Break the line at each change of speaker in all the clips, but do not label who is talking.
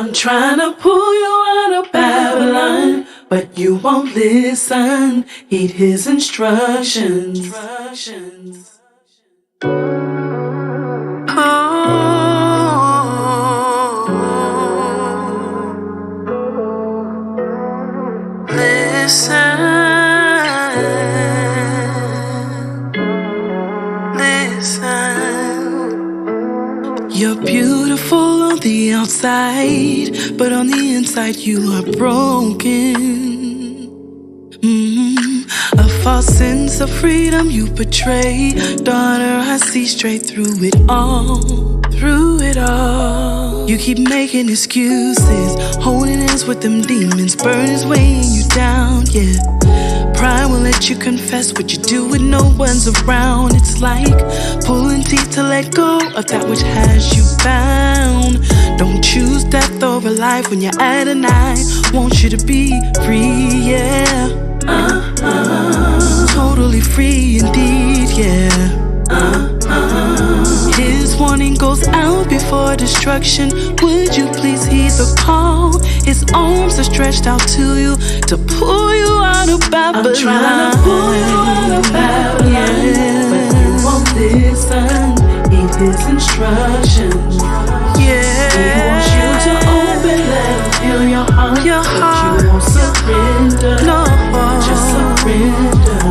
I'm trying to pull you out of Babylon, but you won't listen. Heed his instructions. Listen. You're beautiful on the outside, but on the inside you are broken. A false sense of freedom you portray. Daughter, I see straight through it all. You keep making excuses, holding hands with them demons, burdens weighing you down, yeah. Pride won't let you confess what you do when no one's around. It's like pulling teeth to let go of that which has you bound. Don't choose death over life when you're at a night. Want you to be free, yeah. Totally free indeed, yeah. His warning goes out before destruction. Would you please heed the call? His arms are stretched out to you to pull you out of Babylon. I'm trying to pull you out of Babylon, yeah. But you won't listen. Heed his instructions. Yeah. He wants you to open, let him feel your heart. But you won't surrender. No. Just surrender.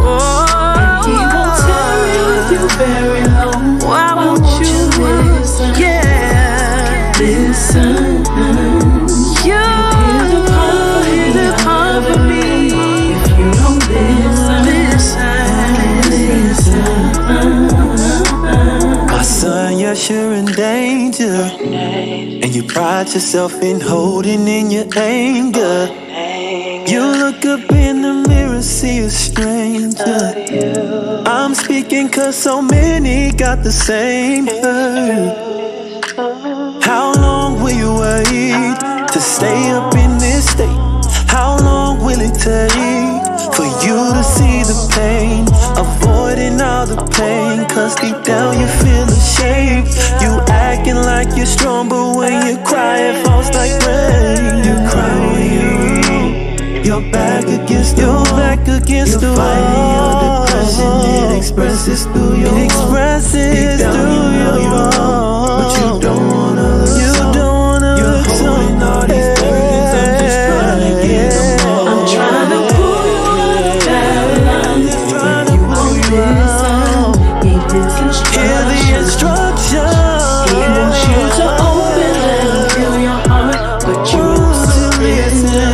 And he won't tell you if you're very low. Why won't you listen? Yeah. Listen. You hear the part for me. If you don't listen.
My son, yes, you're in danger, and you pride yourself in holding in your anger. You look up in the mirror, see a stranger. I'm speaking cause so many got the same hurt. How long will you wait to stay up in this state? How long will it take for you to see the pain? Avoiding all the pain, cause deep down you feel ashamed. You acting like you're strong, but when you cry it falls like rain. You cry when you're wrong. You're back against the wall. You're fighting your depression. It expresses through your wall. Deep down you know you're wrong, but you don't wanna look so. You're holding all these burdens. I'm just trying to get them all.
I'm trying to pull you out of Babylon, but you won't listen. Heed his instructions.
Hear the instructions.
He wants you to open, let him feel your heart, but you won't surrender.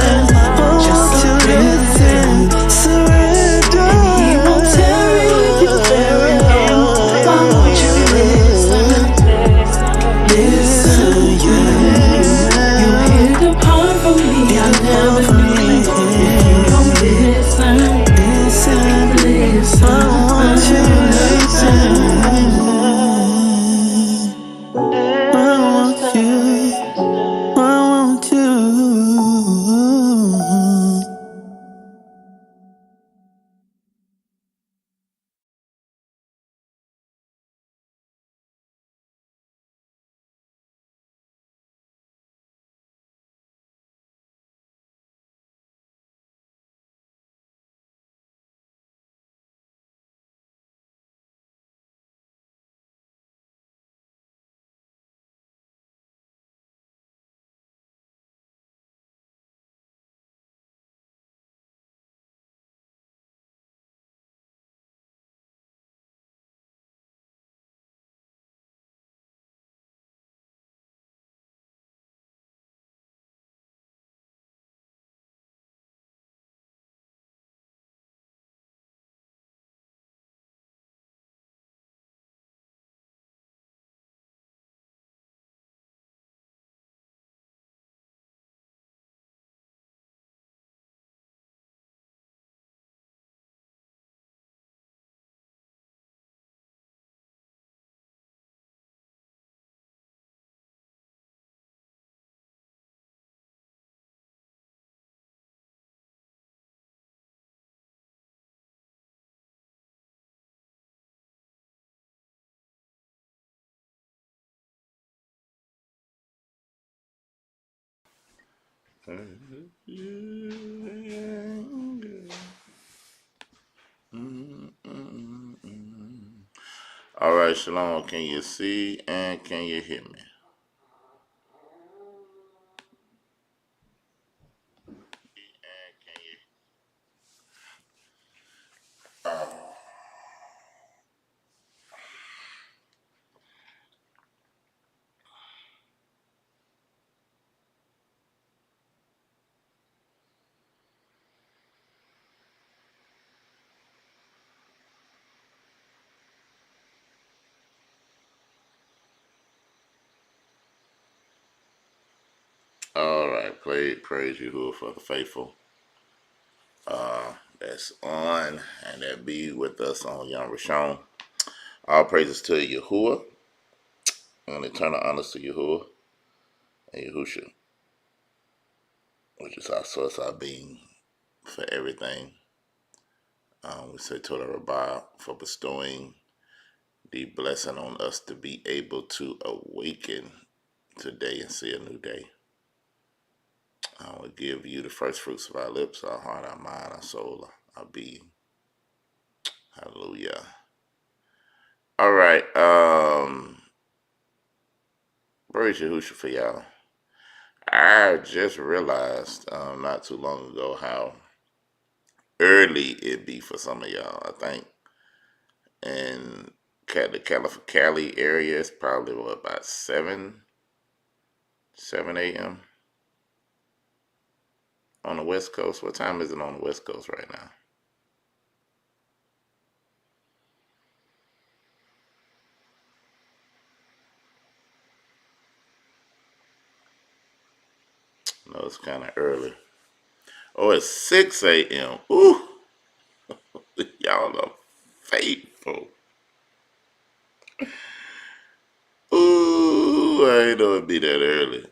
All right, Shalom. Can you see and can you hear me? All right, praise you for the faithful. That's on and that be with us on Yom Rishon. All praises to Yahuwah and eternal honors to Yahuwah and Yahusha, which is our source, our being for everything. We say Toda Rabbah for bestowing the blessing on us to be able to awaken today and see a new day. I will give you the first fruits of our lips, our heart, our mind, our soul, our being. Hallelujah. All right. Praise Yahusha for y'all. I just realized not too long ago how early it be for some of y'all. I think in the Cali area, it's probably about 7 a.m. on the West Coast. What time is it on the West Coast right now? No, it's kind of early. Oh, it's 6 a.m. Ooh, y'all are faithful. Ooh, I ain't know it'd be that early.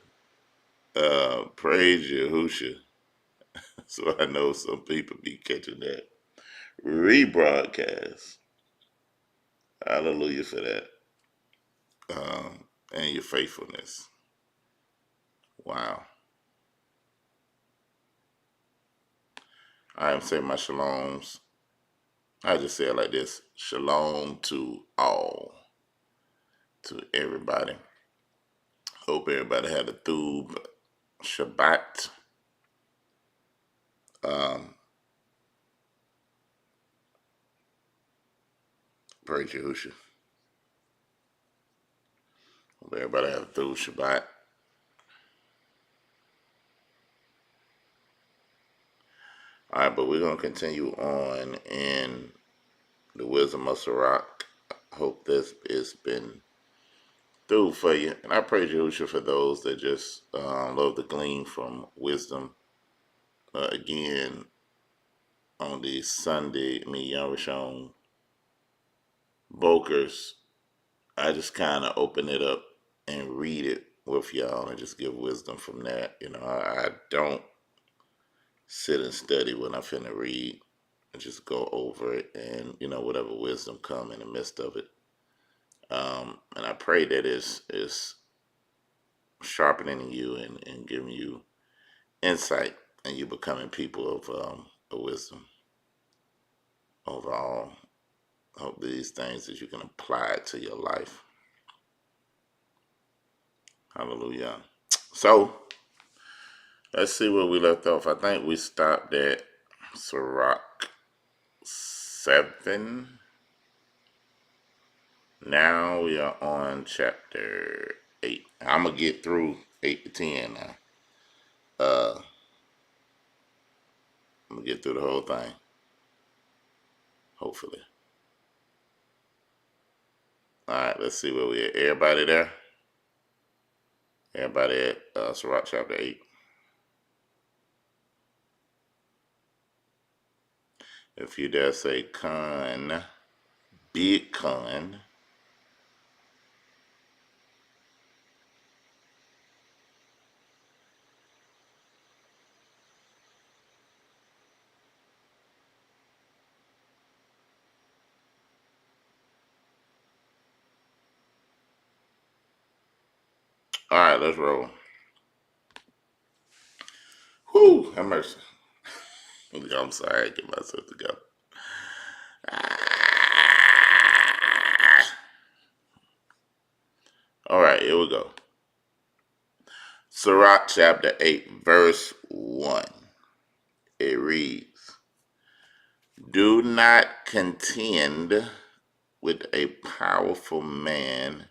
Praise Yahusha. So I know some people be catching that rebroadcast. Hallelujah for that. And your faithfulness. Wow. I am saying my shaloms. I just say it like this. Shalom to all. To everybody. Hope everybody had a Thub Shabbat. Praise Yahusha. Hope everybody had a Thub Shabbat. All right, but we're going to continue on in the wisdom of Sirach. I hope this has been through for you. And I praise Yahusha for those that just love to glean from wisdom. Again, on the Sunday, Yom Rishon Bokers, I just kind of open it up and read it with y'all and just give wisdom from that. I don't sit and study when I finna read. I just go over it and, whatever wisdom come in the midst of it. And I pray that it's sharpening you and giving you insight and you becoming people of wisdom overall. Hope these things that you can apply to your life. Hallelujah. So let's see where we left off. I think we stopped at Sirach 7. Now we are on chapter 8. I'm gonna get through 8 to 10 now. I'm gonna get through the whole thing. Hopefully. All right, let's see where we at. Everybody there? Everybody at Sirach chapter 8. If you dare say con, big con. All right, let's roll. have mercy. I'm sorry, I get myself together. All right, here we go. Sirach chapter 8, verse 1. It reads, "Do not contend with a powerful man,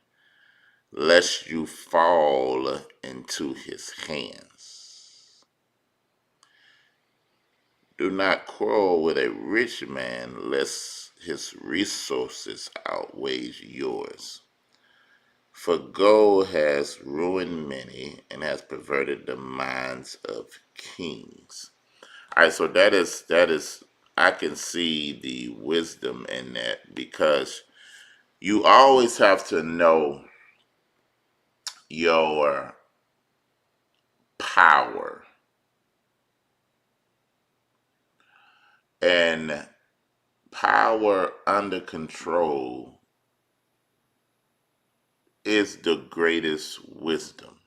lest you fall into his hands. Do not quarrel with a rich man, lest his resources outweigh yours. For gold has ruined many and has perverted the minds of kings." All right, so that is I can see the wisdom in that, because you always have to know your power. And power under control is the greatest wisdom.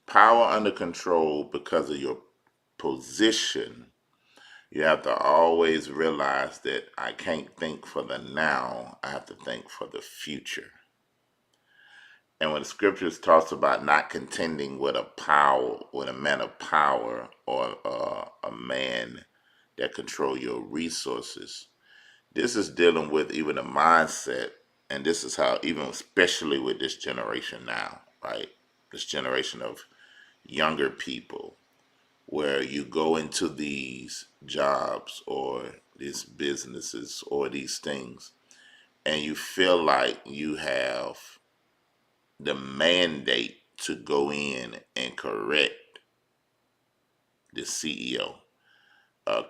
Power under control, because of your position, you have to always realize that I can't think for the now, I have to think for the future. And when the scriptures talks about not contending with a man of power, or a man that control your resources, this is dealing with even a mindset, and this is how, even especially with this generation now, right? This generation of younger people, where you go into these jobs or these businesses or these things, and you feel like you have the mandate to go in and correct the CEO,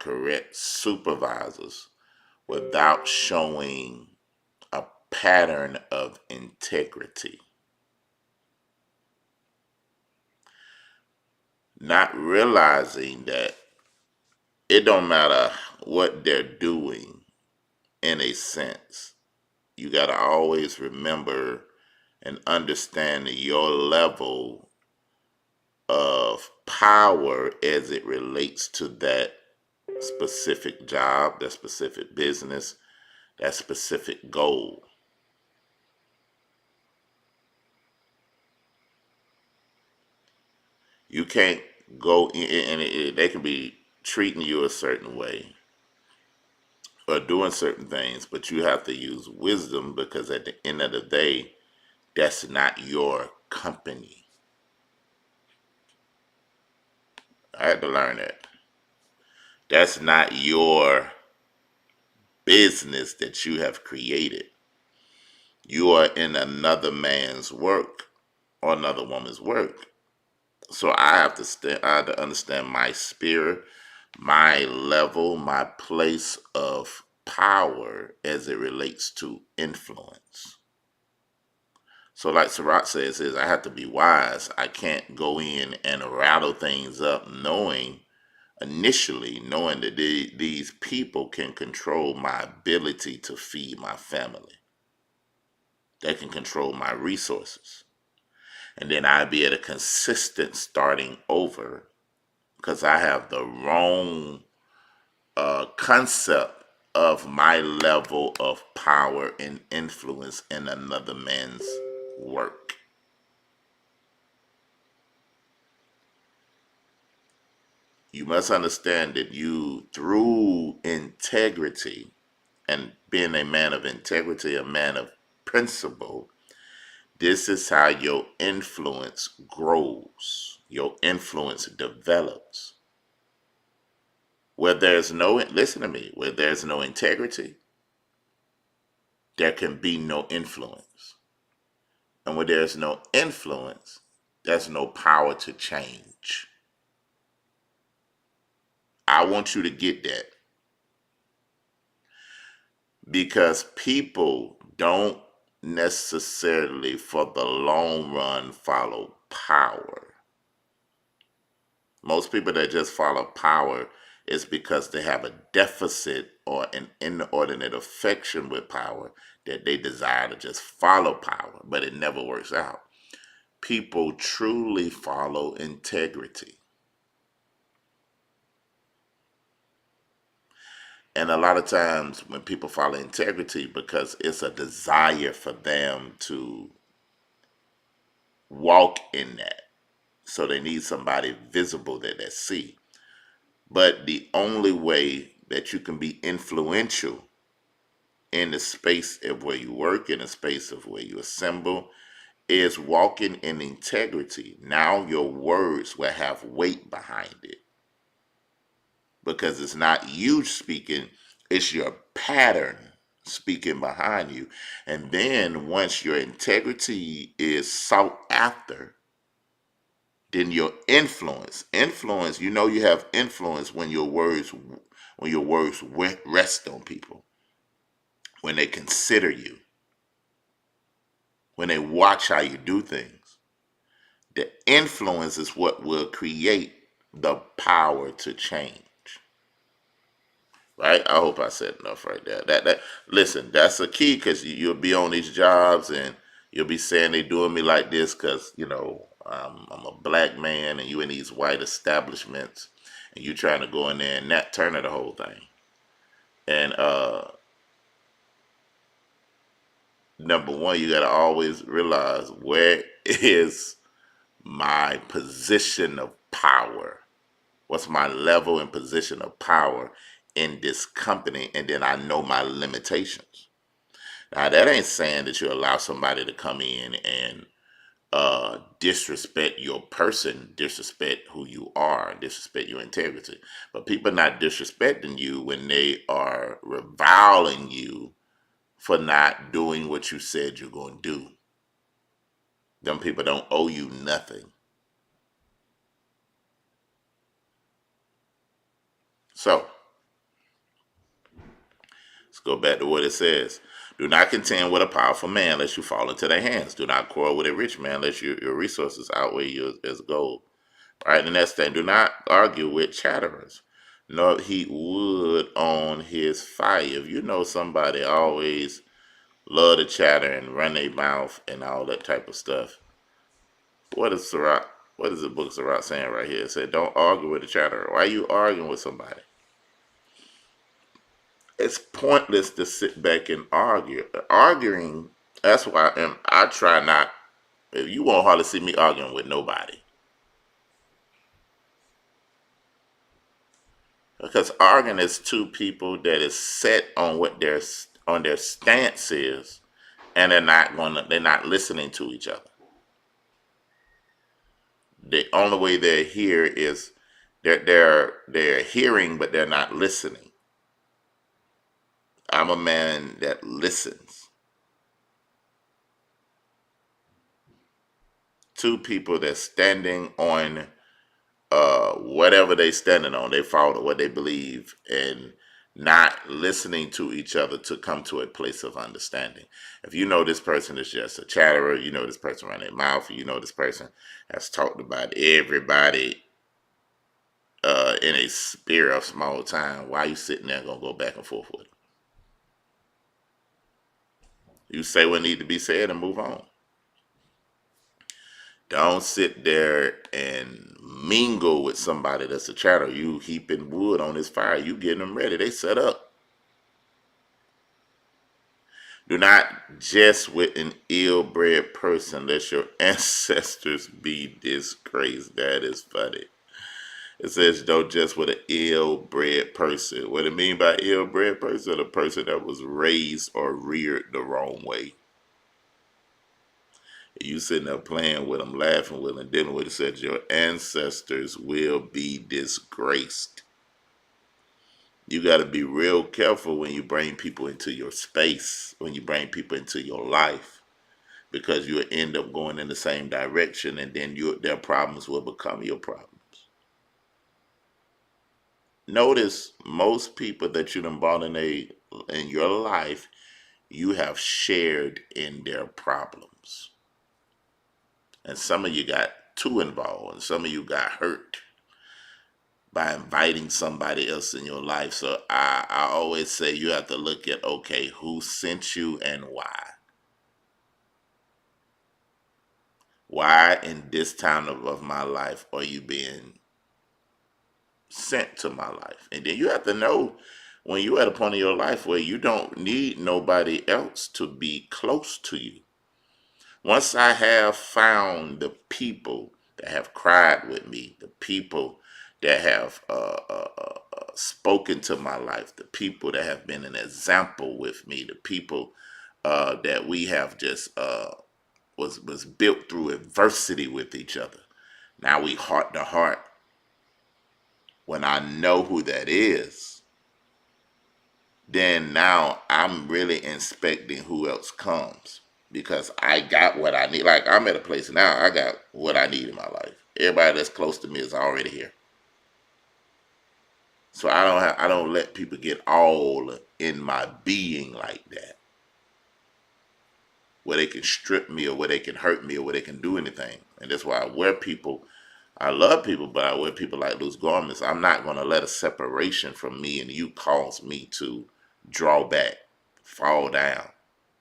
correct supervisors, without showing a pattern of integrity. Not realizing that it don't matter what they're doing, in a sense. You got to always remember and understand your level of power as it relates to that specific job, that specific business, that specific goal. You can't go in, and they can be treating you a certain way or doing certain things, but you have to use wisdom, because at the end of the day, that's not your company. I had to learn that. That's not your business that you have created. You are in another man's work or another woman's work. So I have to understand my spirit, my level, my place of power as it relates to influence. So like Sirach says, is I have to be wise. I can't go in and rattle things up initially knowing that these people can control my ability to feed my family. They can control my resources. And then I'd be at a consistent starting over, because I have the wrong concept of my level of power and influence in another man's work. You must understand that you, through integrity and being a man of integrity, a man of principle, this is how your influence grows, your influence develops. Where there's no, listen to me, where there's no integrity, there can be no influence. And where there's no influence, there's no power to change. I want you to get that, because people don't necessarily, for the long run, follow power. Most people that just follow power is because they have a deficit or an inordinate affection with power, that they desire to just follow power, but it never works out. people truly follow integrity. And a lot of times when people follow integrity, because it's a desire for them to walk in that. So they need somebody visible that they see. But the only way that you can be influential in the space of where you work, in the space of where you assemble, is walking in integrity. Now your words will have weight behind it because it's not you speaking, it's your pattern speaking behind you. And then once your integrity is sought after, then your influence, you have influence when your words rest on people, when they consider you, when they watch how you do things. The influence is what will create the power to change. Right? I hope I said enough right there. That listen, that's a key because you'll be on these jobs and you'll be saying they doing me like this because I'm a black man and you in these white establishments and you trying to go in there and not turn the whole thing. And number one, you got to always realize, where is my position of power? What's my level and position of power in this company? And then I know my limitations. Now, that ain't saying that you allow somebody to come in and disrespect your person, disrespect who you are, disrespect your integrity. But people not disrespecting you when they are reviling you for not doing what you said you're going to do. Them people don't owe you nothing. So, let's go back to what it says. Do not contend with a powerful man lest you fall into their hands. Do not quarrel with a rich man lest your resources outweigh you as gold. All right, the next thing, do not argue with chatterers, nor heap wood on his fire. If you know somebody always love to chatter and run their mouth and all that type of stuff, what is Sirach? What is the book Sirach saying right here? It said, don't argue with a chatterer. Why are you arguing with somebody? It's pointless to sit back and argue. Arguing, that's why I try not, if you won't hardly see me arguing with nobody. Because arguing is two people that is set on what their stance is, and they're not listening to each other. The only way they're here is they're hearing, but they're not listening. I'm a man that listens. Two people that's standing on whatever they standing on, they follow what they believe and not listening to each other to come to a place of understanding. If you know this person is just a chatterer, you know this person around their mouth, you know this person has talked about everybody in a sphere of small time, why you sitting there gonna go back and forth with them? You say what need to be said and move on. Don't sit there and mingle with somebody that's a chatterer. You heaping wood on his fire. You getting them ready. They set up. Do not jest with an ill-bred person, lest your ancestors be disgraced. That is funny. It says don't jest with an ill-bred person. What it mean by ill-bred person? A person that was raised or reared the wrong way. You sitting there playing with them, laughing with them, dealing with it, said your ancestors will be disgraced. You got to be real careful when you bring people into your space, when you bring people into your life, because you'll end up going in the same direction, and then their problems will become your problems. Notice most people that you done brought in your life, you have shared in their problems. And some of you got too involved, and some of you got hurt by inviting somebody else in your life. So I always say you have to look at, okay, who sent you and why. Why in this time of my life are you being sent to my life? And then you have to know when you're at a point in your life where you don't need nobody else to be close to you. Once I have found the people that have cried with me, the people that have spoken to my life, the people that have been an example with me, the people that we have just was built through adversity with each other. Now we heart to heart. When I know who that is, then now I'm really inspecting who else comes because I got what I need. Like I'm at a place now, I got what I need in my life. Everybody that's close to me is already here. So I don't let people get all in my being like that. Where they can strip me or where they can hurt me or where they can do anything. And that's why I love people, but I wear people like loose garments. I'm not going to let a separation from me and you cause me to draw back, fall down,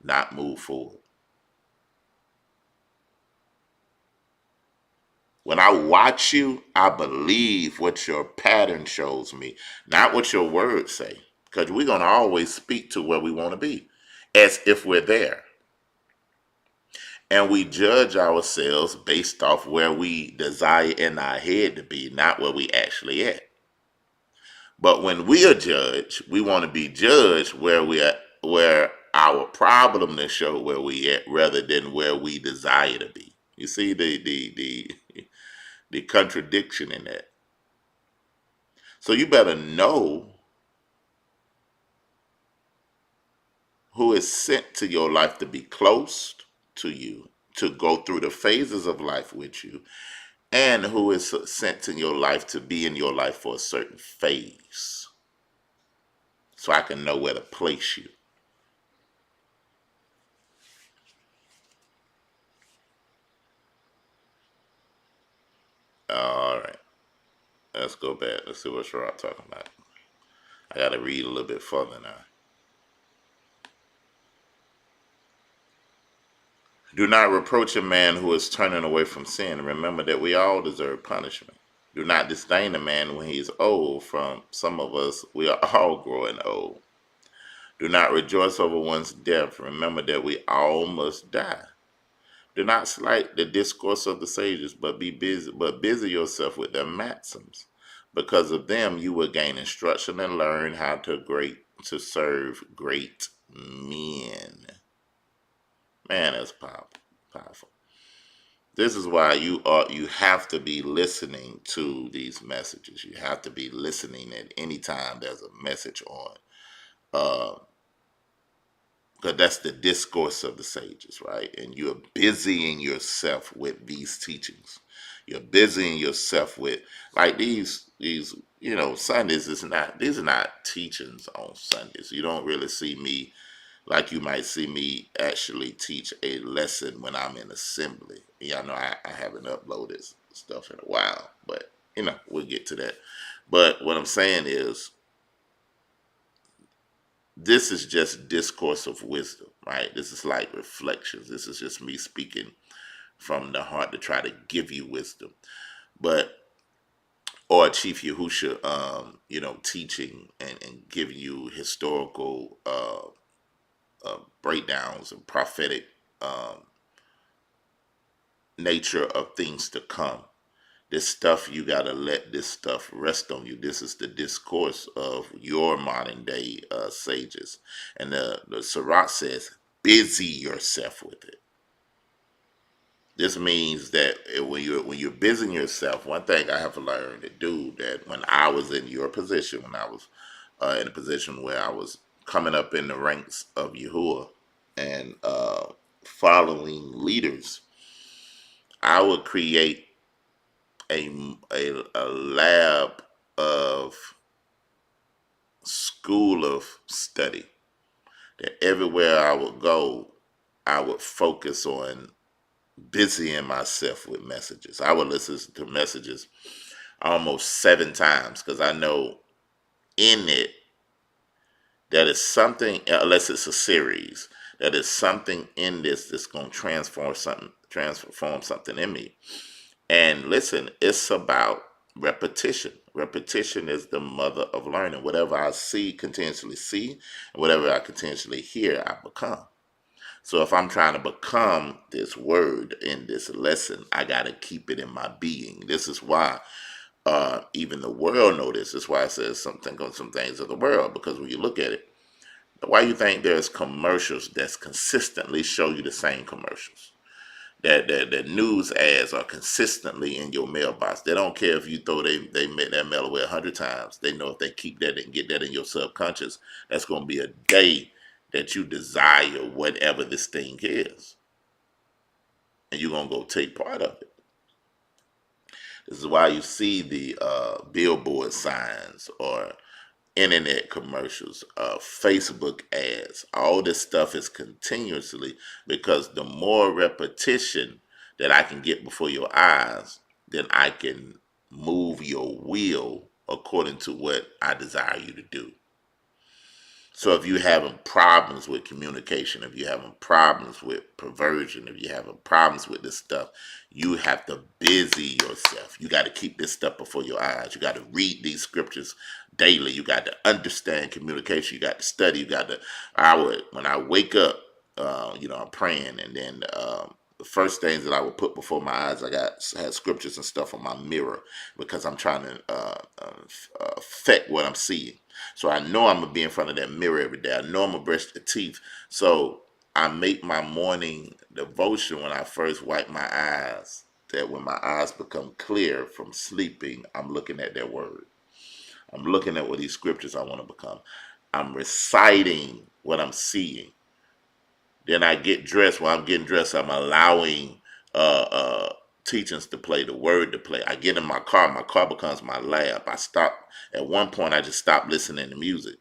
not move forward. When I watch you, I believe what your pattern shows me, not what your words say. Because we're going to always speak to where we want to be, as if we're there. And we judge ourselves based off where we desire in our head to be, not where we actually at. But when we are judged, we want to be judged where we are, where our problem to show where we at, rather than where we desire to be. You see the contradiction in that. So you better know who is sent to your life to be close to you, to go through the phases of life with you, and who is sent in your life to be in your life for a certain phase. So I can know where to place you. All right. Let's go back. Let's see what Sirach talking about. I got to read a little bit further now. Do not reproach a man who is turning away from sin. Remember that we all deserve punishment. Do not disdain a man when he is old. From some of us, we are all growing old. Do not rejoice over one's death. Remember that we all must die. Do not slight the discourse of the sages, but busy yourself with their maxims. Because of them, you will gain instruction and learn how to serve great men. Man, that's powerful. This is why you have to be listening to these messages. You have to be listening at any time there's a message on. Because that's the discourse of the sages, right? And you're busying yourself with these teachings. You're busying yourself with like these Sundays these are not teachings on Sundays. You don't really see me like you might see me actually teach a lesson when I'm in assembly. Yeah, I know I haven't uploaded stuff in a while, but we'll get to that. But what I'm saying is this is just discourse of wisdom, right? This is like reflections. This is just me speaking from the heart to try to give you wisdom. But or Chief Yahusha, teaching and giving you historical breakdowns and prophetic nature of things to come. This stuff, you got to let this stuff rest on you. This is the discourse of your modern day sages. And the Sirach says, busy yourself with it. This means that when you're busying yourself, one thing I have learned to do that when I was in your position, when I was in a position where I was coming up in the ranks of Yahuwah and following leaders, I would create a lab of school of study that everywhere I would go, I would focus on busying myself with messages. I would listen to messages almost 7 times because I know in it that is something, unless it's a series, that is something in this that's going to transform transform something in me. And listen, it's about repetition. Repetition is the mother of learning. Whatever I continuously see, and whatever I continuously hear, I become. So if I'm trying to become this word in this lesson, I got to keep it in my being. This is why even the world know this. That's why it says something on some things of the world, because when you look at it, why you think there's commercials that's consistently show you the same commercials? That news ads are consistently in your mailbox. They don't care if you throw they make that mail away 100 times. They know if they keep that and get that in your subconscious, that's going to be a day that you desire whatever this thing is, and you're going to go take part of it. This is why you see the billboard signs or internet commercials, Facebook ads. All this stuff is continuously, because the more repetition that I can get before your eyes, then I can move your will according to what I desire you to do. So if you're having problems with communication, if you're having problems with perversion, if you're having problems with this stuff, you have to busy yourself. You got to keep this stuff before your eyes. You got to read these scriptures daily. You got to understand communication. You got to study. You got to, when I wake up, I'm praying, and then the first things that I would put before my eyes, had scriptures and stuff on my mirror, because I'm trying to affect what I'm seeing. So I know I'm going to be in front of that mirror every day. I know I'm going to brush the teeth. So I make my morning devotion when I first wipe my eyes, that when my eyes become clear from sleeping, I'm looking at that word. I'm looking at what these scriptures I want to become. I'm reciting what I'm seeing. Then I get dressed. While I'm getting dressed, I'm allowing teachings to play, the word to play. I get in my car. My car becomes my lab. I stop. At one point, I just stopped listening to music.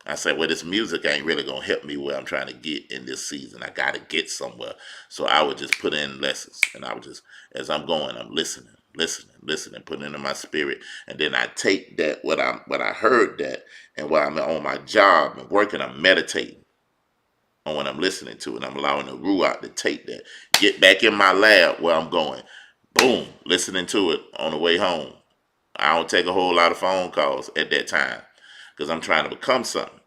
I said, well, this music ain't really going to help me where I'm trying to get in this season. I got to get somewhere. So I would just put in lessons. And I would just, as I'm going, I'm listening, putting it in my spirit. And then I take that, what I heard that, and while I'm on my job and working, I'm meditating on what I'm listening to, and I'm allowing the Ruach to take that, get back in my lab where I'm going, boom, listening to it on the way home. I don't take a whole lot of phone calls at that time, because I'm trying to become something.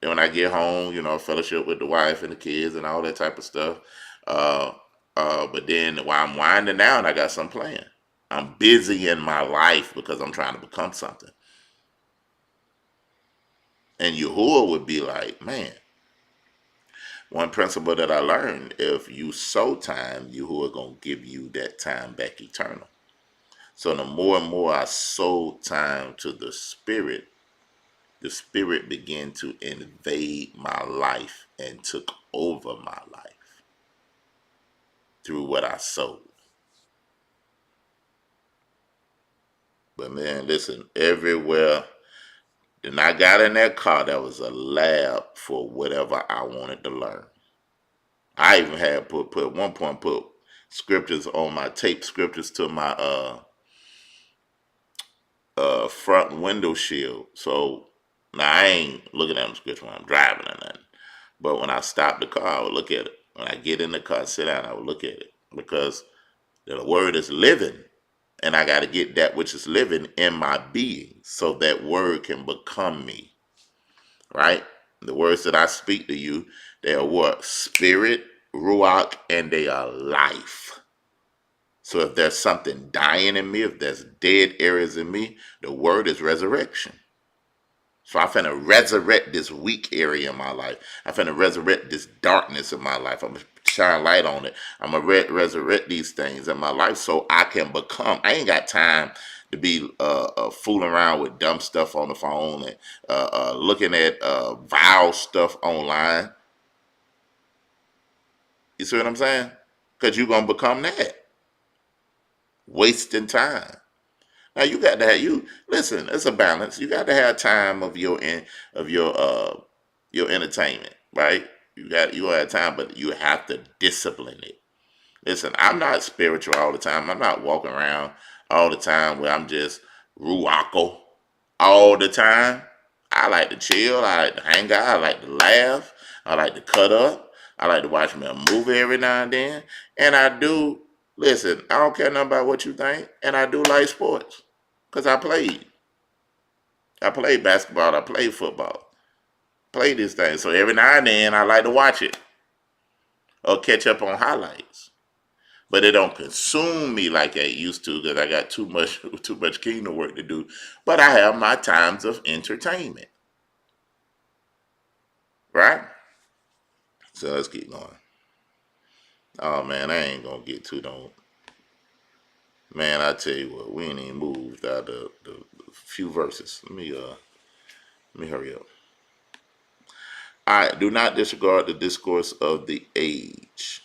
Then when I get home, fellowship with the wife and the kids and all that type of stuff. But then while I'm winding down, I got something playing. I'm busy in my life because I'm trying to become something. And Yahuwah would be like, man, one principle that I learned, if you sow time, Yahuwah going to give you that time back eternal. So the more and more I sow time to the Spirit began to invade my life and took over my life through what I sowed. But man, listen, everywhere, then I got in that car, that was a lab for whatever I wanted to learn. I even had put at one point scriptures on my tape, scriptures to my front window shield. So now I ain't looking at them scriptures when I'm driving or nothing. But when I stop the car, I would look at it. When I get in the car, sit down, I would look at it, because the word is living. And I got to get that which is living in my being, so that word can become me, right? The words that I speak to you, they are what? Spirit, Ruach, and they are life. So if there's something dying in me, if there's dead areas in me, the word is resurrection. So I'm finna resurrect this weak area in my life. I'm finna resurrect this darkness in my life. I'm gonna shine light on it. I'm gonna resurrect these things in my life so I can become. I ain't got time to be fooling around with dumb stuff on the phone and looking at vile stuff online. You see what I'm saying? Because you're gonna become that. Wasting time. Now you got to listen, it's a balance. You got to have time of your entertainment, right? You have time, but you have to discipline it. Listen, I'm not spiritual all the time. I'm not walking around all the time where I'm just ruaco all the time. I like to chill. I like to hang out. I like to laugh. I like to cut up. I like to watch me a movie every now and then. And I do, listen, I don't care nothing about what you think. And I do like sports. Because I played. I played basketball. I played football. Played this thing. So every now and then I like to watch it. Or catch up on highlights. But it don't consume me like I used to because I got too much kingdom work to do. But I have my times of entertainment. Right? So let's keep going. Oh man, I ain't gonna get too don't. Man, I tell you what, we ain't even moved out the few verses. Let me hurry up. All right, do not disregard the discourse of the age,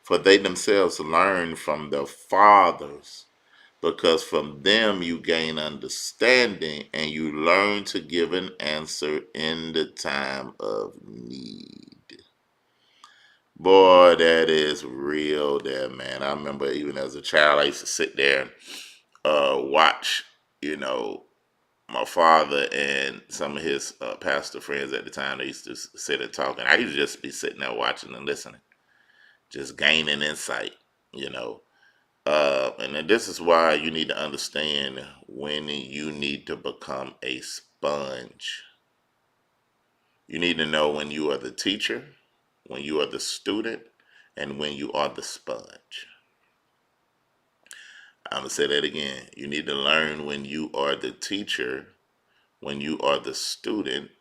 for they themselves learn from their fathers, because from them you gain understanding, and you learn to give an answer in the time of need. Boy, that is real there, man. I remember even as a child, I used to sit there and watch, you know, my father and some of his pastor friends at the time. They used to sit and talk, and I used to just be sitting there watching and listening, just gaining insight, you know. And then this is why you need to understand when you need to become a sponge. You need to know when you are the teacher, when you are the student, and when you are the sponge. I'm going to say that again. You need to learn when you are the teacher, when you are the student,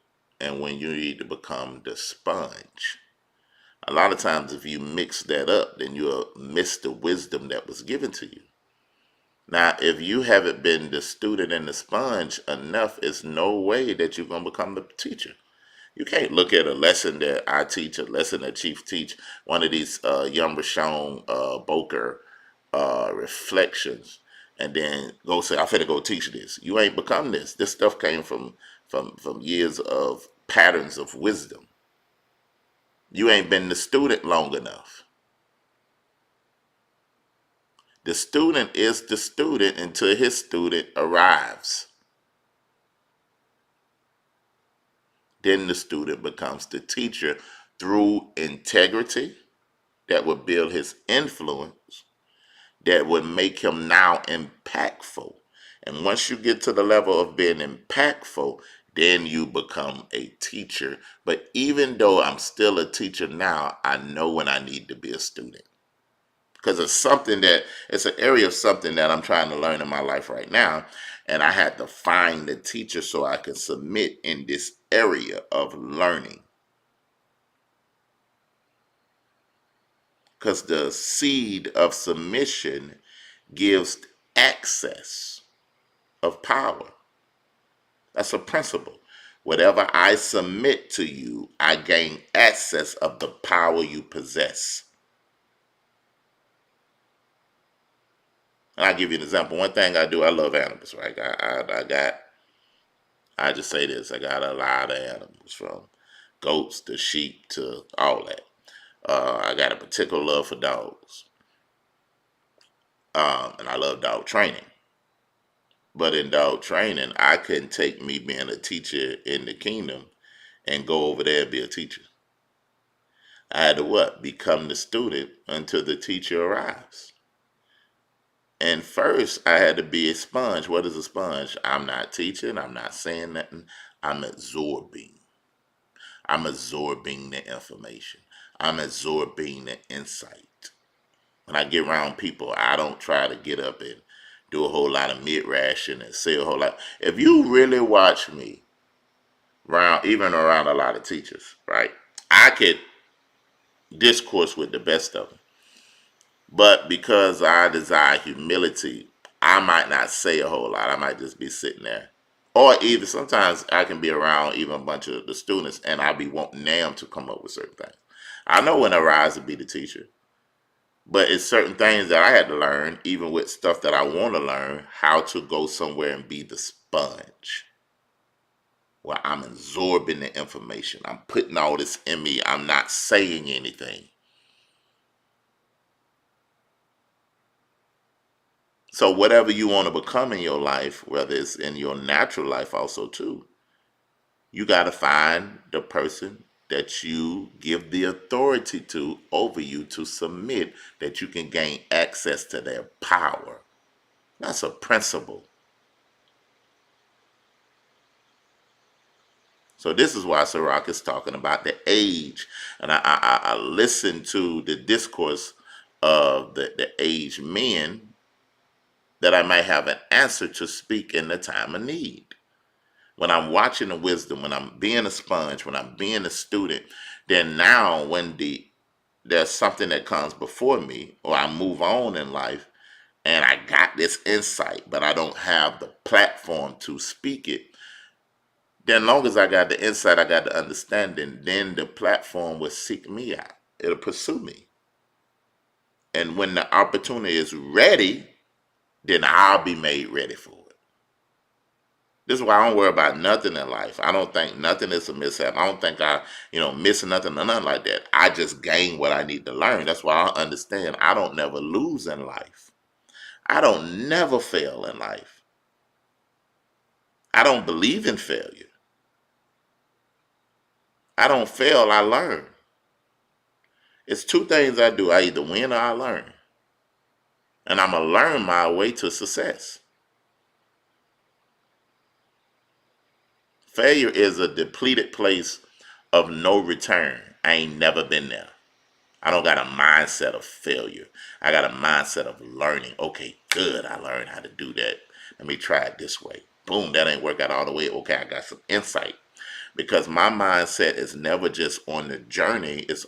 and when you need to become the sponge. A lot of times if you mix that up, then you'll miss the wisdom that was given to you. Now, if you haven't been the student and the sponge enough, it's no way that you're going to become the teacher. You can't look at a lesson that I teach, a lesson that Chief teach, one of these Yum Rashon Boker reflections, and then go say, I'm finna go teach this. You ain't become this. This stuff came from years of patterns of wisdom. You ain't been the student long enough. The student is the student until his student arrives. Then the student becomes the teacher through integrity that would build his influence, that would make him now impactful. And once you get to the level of being impactful, then you become a teacher. But even though I'm still a teacher now, I know when I need to be a student. Because it's an area of something that I'm trying to learn in my life right now. And I had to find the teacher so I could submit in this area of learning. Because the seed of submission gives access of power. That's a principle. Whatever I submit to you, I gain access of the power you possess. And I'll give you an example. One thing I do, I love animals, right? I just say this, I got a lot of animals, from goats to sheep to all that. I got a particular love for dogs. And I love dog training. But in dog training, I couldn't take me being a teacher in the kingdom and go over there and be a teacher. I had to what? Become the student until the teacher arrives. And first, I had to be a sponge. What is a sponge? I'm not teaching. I'm not saying nothing. I'm absorbing. I'm absorbing the information. I'm absorbing the insight. When I get around people, I don't try to get up and do a whole lot of mid-ration and say a whole lot. If you really watch me, even around a lot of teachers, right, I could discourse with the best of them. But because I desire humility, I might not say a whole lot. I might just be sitting there. Or even sometimes I can be around even a bunch of the students and I be wanting them to come up with certain things. I know when I rise to be the teacher. But it's certain things that I had to learn, even with stuff that I want to learn, how to go somewhere and be the sponge. Where I'm absorbing the information. I'm putting all this in me. I'm not saying anything. So whatever you want to become in your life, whether it's in your natural life also too, you got to find the person that you give the authority to over you to submit, that you can gain access to their power. That's a principle. So this is why Sirach is talking about the age. And I listened to the discourse of the aged men, that I might have an answer to speak in the time of need. When I'm watching the wisdom, when I'm being a sponge, when I'm being a student, then now when there's something that comes before me, or I move on in life, and I got this insight, but I don't have the platform to speak it, then long as I got the insight, I got the understanding, then the platform will seek me out. It'll pursue me. And when the opportunity is ready, then I'll be made ready for it. This is why I don't worry about nothing in life. I don't think nothing is a mishap. I don't think I, miss nothing or nothing like that. I just gain what I need to learn. That's why I understand I don't never lose in life. I don't never fail in life. I don't believe in failure. I don't fail, I learn. It's two things I do. I either win or I learn. And I'm going to learn my way to success. Failure is a depleted place of no return. I ain't never been there. I don't got a mindset of failure. I got a mindset of learning. Okay, good. I learned how to do that. Let me try it this way. Boom, that ain't work out all the way. Okay, I got some insight. Because my mindset is never just on the journey. It's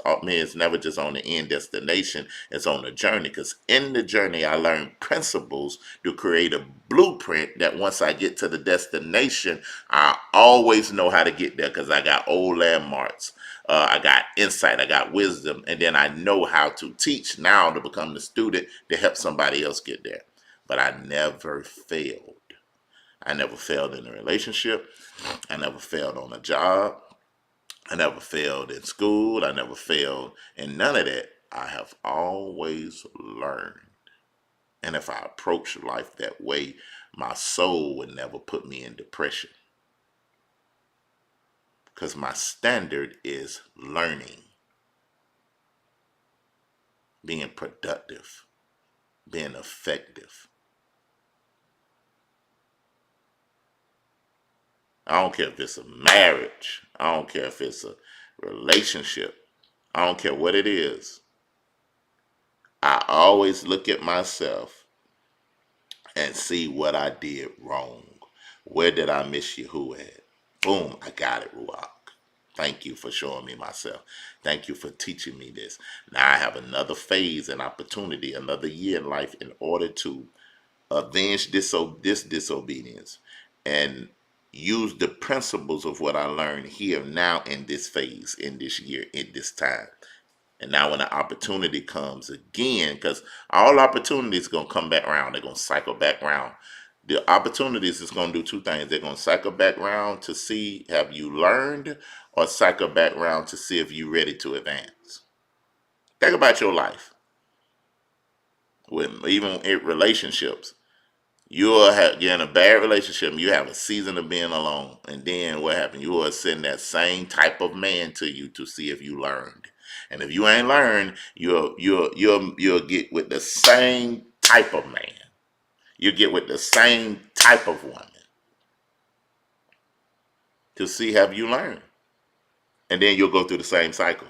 never just on the end destination. It's on the journey. Because in the journey, I learn principles to create a blueprint that once I get to the destination, I always know how to get there because I got old landmarks. I got insight. I got wisdom. And then I know how to teach now to become the student to help somebody else get there. But I never failed. I never failed in a relationship. I never failed on a job. I never failed in school. I never failed in none of that. I have always learned. And if I approach life that way, my soul would never put me in depression. Because my standard is learning, being productive, being effective. I don't care if it's a marriage. I don't care if it's a relationship. I don't care what it is. I always look at myself and see what I did wrong. Where did I miss you? Who at? Boom, I got it, Ruach. Thank you for showing me myself. Thank you for teaching me this. Now I have another phase and opportunity, another year in life in order to avenge this disobedience and use the principles of what I learned here now in this phase, in this year, in this time. And now when the opportunity comes again, because all opportunities going to come back around, they're going to cycle back around. The opportunities is going to do two things. They're going to cycle back around to see, have you learned, or cycle back around to see if you're ready to advance. Think about your life. Even in relationships. You're in a bad relationship, you have a season of being alone, and then what happened? You will send that same type of man to you to see if you learned. And if you ain't learned, you'll get with the same type of man. You'll get with the same type of woman to see have you learned. And then you'll go through the same cycle.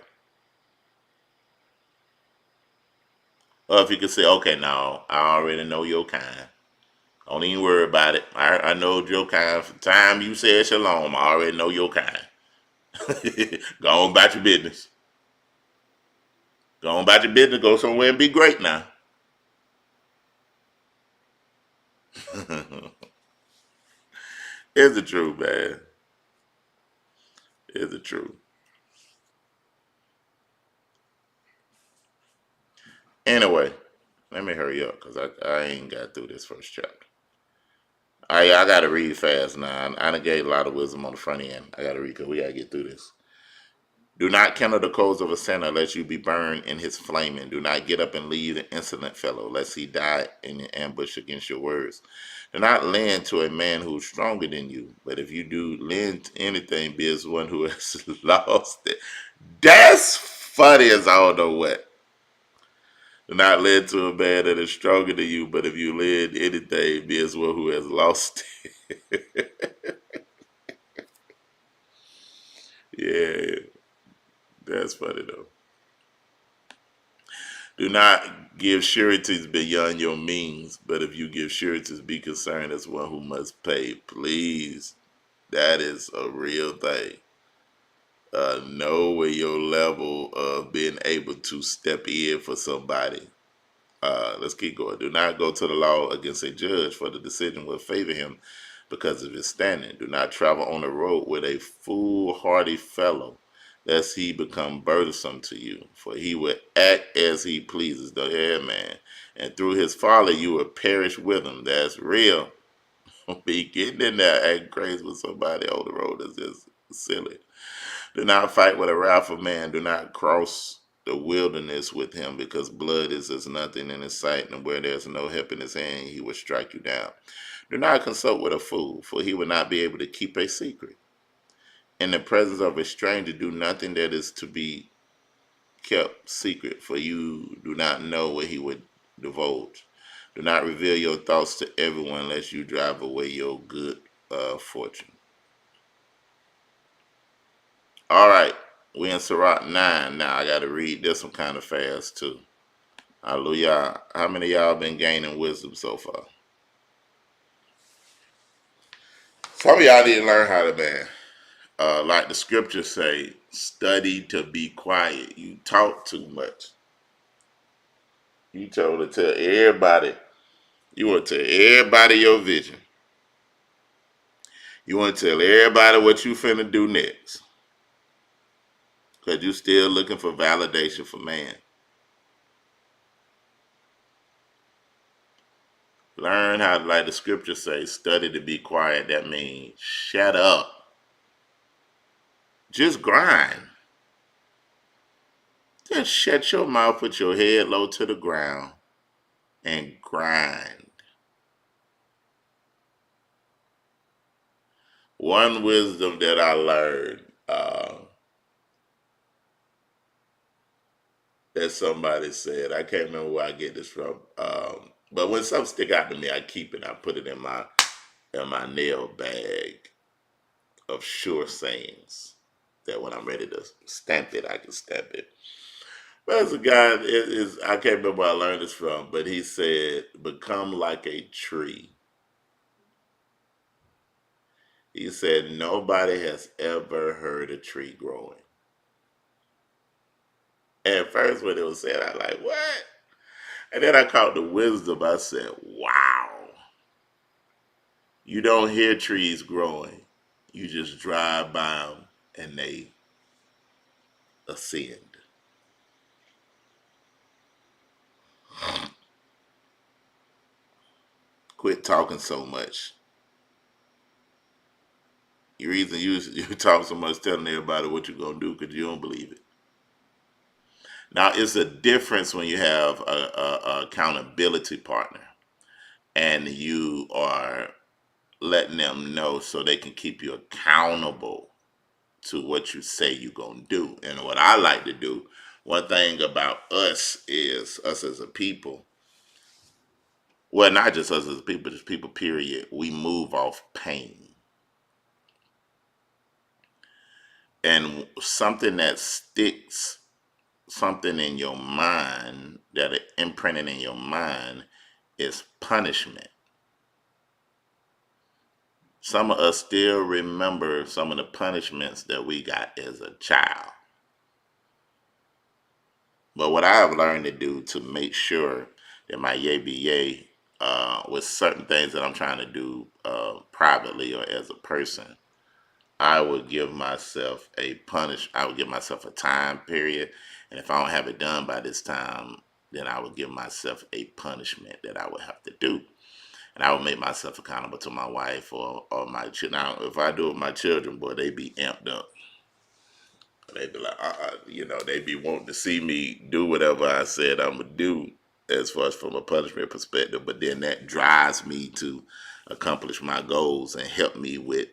Or if you could say, okay, now I already know your kind. Don't even worry about it. I know your kind. From the time you said shalom, I already know your kind. Go on about your business. Go on about your business. Go somewhere and be great now. It's the truth, man. It's the truth. Anyway, let me hurry up because I ain't got through this first chapter. I got to read fast now. I done gave a lot of wisdom on the front end. I got to read because we got to get through this. Do not kindle the coals of a sinner, lest you be burned in his flaming. Do not get up and leave the insolent fellow, lest he die in the ambush against your words. Do not lend to a man who is stronger than you, but if you do lend to anything, be as one who has lost it. That's funny as I don't know what. Do not lend to a man that is stronger than you, but if you lend anything, be as one who has lost it. Yeah, that's funny though. Do not give sureties beyond your means, but if you give sureties, be concerned as one who must pay. Please, that is a real thing. Know where your level of being able to step in for somebody. Let's keep going. Do not go to the law against a judge, for the decision will favor him because of his standing. Do not travel on the road with a foolhardy fellow, lest he become burdensome to you, for he will act as he pleases, the head man, and through his folly you will perish with him. That's real. Be getting in there acting crazy with somebody on the road is just silly. Do not fight with a wrathful man. Do not cross the wilderness with him, because blood is as nothing in his sight, and where there is no help in his hand, he will strike you down. Do not consult with a fool, for he will not be able to keep a secret. In the presence of a stranger, do nothing that is to be kept secret, for you do not know what he would divulge. Do not reveal your thoughts to everyone, lest you drive away your good fortune. All right, we in Sirach 9 now. I got to read this one kind of fast too. Hallelujah. How many of y'all been gaining wisdom so far? Some of y'all need to learn how to, man. Like the scriptures say, study to be quiet. You talk too much. You told to tell everybody. You want to tell everybody your vision. You want to tell everybody what you finna do next. Because you still looking for validation from man. Learn how, like the scriptures say, study to be quiet. That means shut up. Just grind. Just shut your mouth, put your head low to the ground, and grind. One wisdom that I learned that somebody said, I can't remember where I get this from, but when something stick out to me, I keep it. I put it in my nail bag of sure sayings. That when I'm ready to stamp it, I can stamp it. There's a guy, I can't remember where I learned this from, but he said, become like a tree. He said, nobody has ever heard a tree growing. At first when it was said, I was like, what? And then I caught the wisdom. I said, wow. You don't hear trees growing. You just drive by them and they ascend. Quit talking so much. The reason you talk so much telling everybody what you're going to do because you don't believe it. Now, it's a difference when you have a accountability partner and you are letting them know so they can keep you accountable to what you say you're going to do. And what I like to do, one thing about us is, us as a people, well, not just us as a people, just people, period, we move off pain. And something that sticks, something in your mind, that are imprinted in your mind, is punishment. Some of us still remember some of the punishments that we got as a child. But what I have learned to do to make sure that my yay be yay with certain things that I'm trying to do privately or as a person, I would give myself I would give myself a time period. And if I don't have it done by this time, then I would give myself a punishment that I would have to do. And I would make myself accountable to my wife or my children. Now, if I do it with my children, boy, they be amped up. They be like, they be wanting to see me do whatever I said I'm gonna do, as far as from a punishment perspective. But then that drives me to accomplish my goals and help me with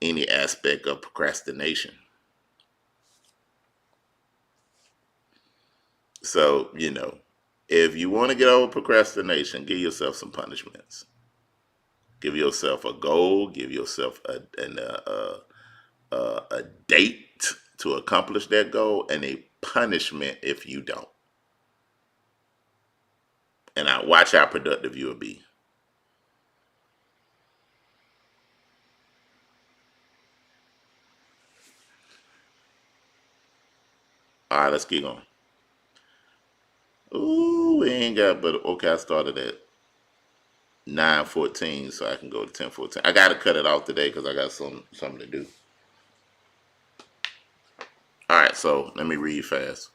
any aspect of procrastination. So, if you want to get over procrastination, give yourself some punishments. Give yourself a goal. Give yourself a date to accomplish that goal, and a punishment if you don't. And I watch how productive you'll be. All right, let's keep going. Ooh, we ain't got, but okay, I started at 9:14, so I can go to 10:14. I gotta cut it off today because I got something to do. All right, so let me read fast.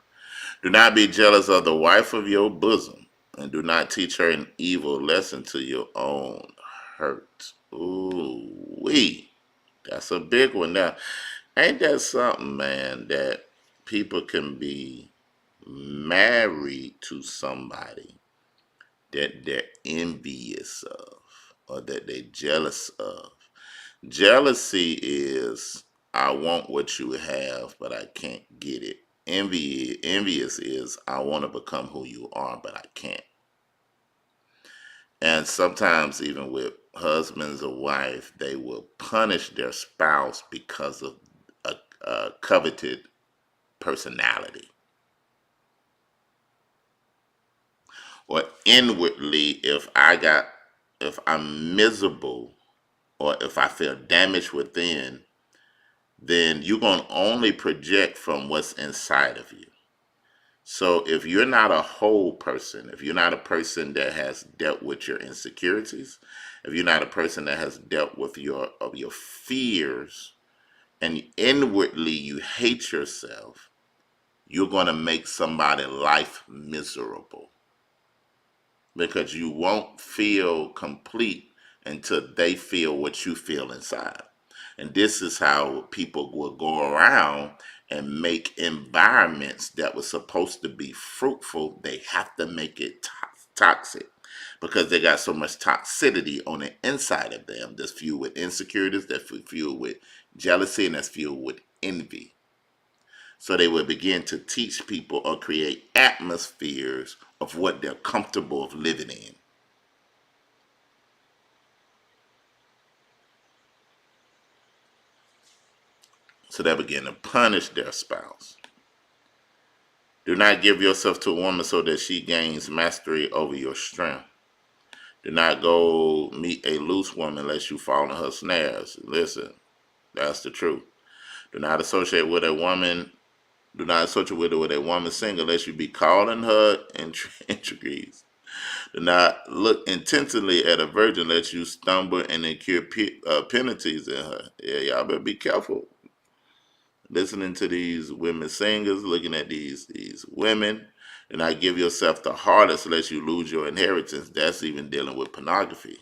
Do not be jealous of the wife of your bosom, and do not teach her an evil lesson to your own hurt. Ooh, wee. That's a big one. Now, ain't that something, man, that people can be married to somebody that they're envious of or that they're jealous of? Jealousy is, I want what you have, but I can't get it. Envious is, I want to become who you are, but I can't. And sometimes, even with husbands or wife, they will punish their spouse because of a coveted personality. Or inwardly, if I'm miserable or if I feel damaged within, then you're going to only project from what's inside of you. So if you're not a whole person, if you're not a person that has dealt with your insecurities, if you're not a person that has dealt with your fears, and inwardly you hate yourself, you're going to make somebody's life miserable because you won't feel complete until they feel what you feel inside. And this is how people will go around and make environments that were supposed to be fruitful, they have to make it toxic because they got so much toxicity on the inside of them that's fueled with insecurities, that's fueled with jealousy, and that's fueled with envy. So they will begin to teach people or create atmospheres of what they're comfortable of living in. So they begin to punish their spouse. Do not give yourself to a woman so that she gains mastery over your strength. Do not go meet a loose woman lest you fall in her snares. Listen, that's the truth. Do not associate with a woman. Do not associate with a woman single lest you be caught in her intrigues. Do not look intensely at a virgin lest you stumble and incur penalties in her. Yeah, y'all better be careful. Listening to these women singers, looking at these women, and not give yourself the hardest lest you lose your inheritance. That's even dealing with pornography.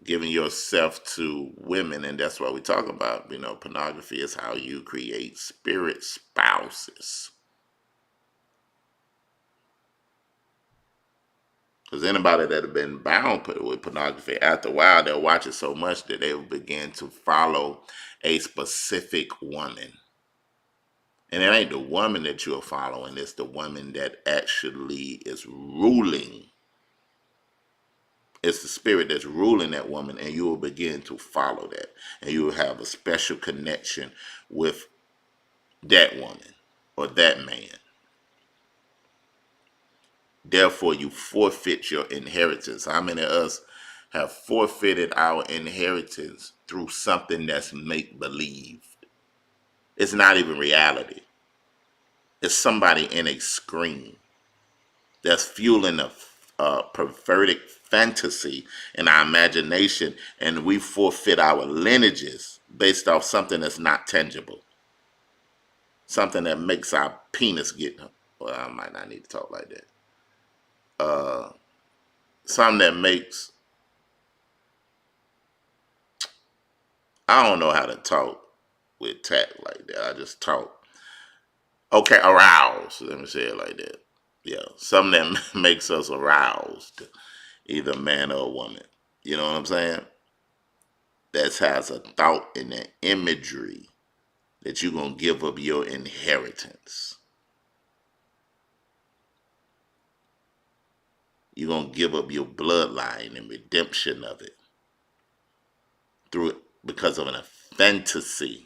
Giving yourself to women, and that's what we talk about. Pornography is how you create spirit spouses. Because anybody that have been bound with pornography, after a while, they'll watch it so much that they will begin to follow a specific woman. And it ain't the woman that you're following, it's the woman that actually is ruling. It's the spirit that's ruling that woman, and you will begin to follow that. And you will have a special connection with that woman or that man. Therefore, you forfeit your inheritance. How many of us have forfeited our inheritance through something that's make-believe? It's not even reality. It's somebody in a screen that's fueling a perverted fantasy in our imagination, and we forfeit our lineages based off something that's not tangible. Something that makes our penis get, well, I might not need to talk like that. Something that makes, I don't know how to talk with tact like that. I just talk. Okay, aroused. Let me say it like that. Yeah, something that makes us aroused, either man or woman. You know what I'm saying? That has a thought and an imagery that you're going to give up your inheritance. You're going to give up your bloodline and redemption of it through it because of a fantasy.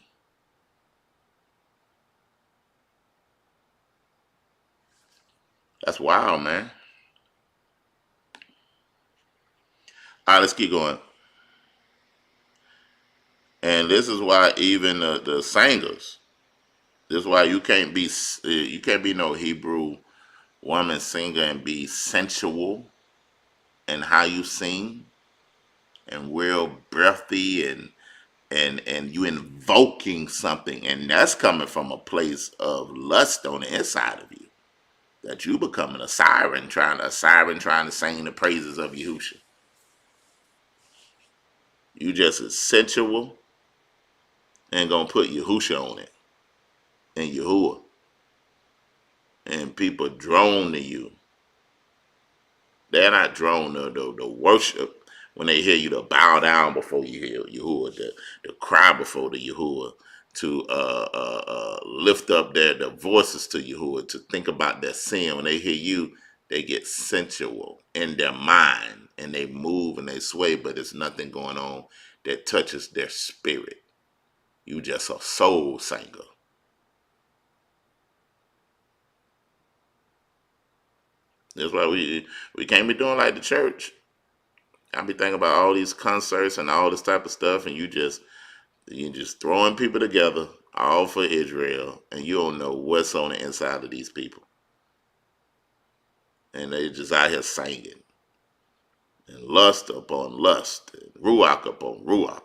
That's wild, man. All right, let's keep going. And this is why even the singers, this is why you can't be no Hebrew woman singer and be sensual in how you sing and real breathy and you invoking something, and that's coming from a place of lust on the inside of you. That you becoming a siren trying to sing the praises of Yahusha. You just as sensual and gonna put Yahusha on it and Yahuwah. And people drawn to you. They're not drawn to the worship when they hear you, to bow down before you hear Yahuwah, to cry before the Yahuwah, to lift up their voices to Yahuwah, to think about their sin. When they hear you, they get sensual in their mind and they move and they sway, but there's nothing going on that touches their spirit. You just a soul singer. That's why we can't be doing like the church. I be thinking about all these concerts and all this type of stuff, and you just throwing people together all for Israel, and you don't know what's on the inside of these people, and they just out here singing and lust upon lust, and ruach upon ruach.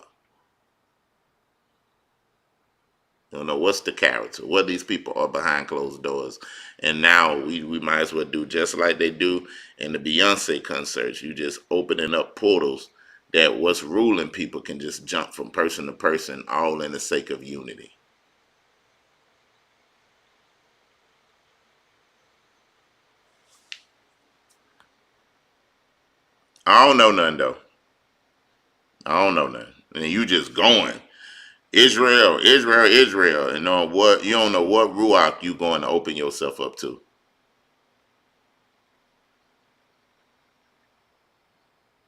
You don't know what's the character, what these people are behind closed doors. And now we might as well do just like they do in the Beyonce concerts. You just opening up portals that what's ruling people can just jump from person to person, all in the sake of unity. I don't know nothing though. I don't know nothing. And you just going. Israel, Israel, Israel. And on what you don't know what ruach you going to open yourself up to.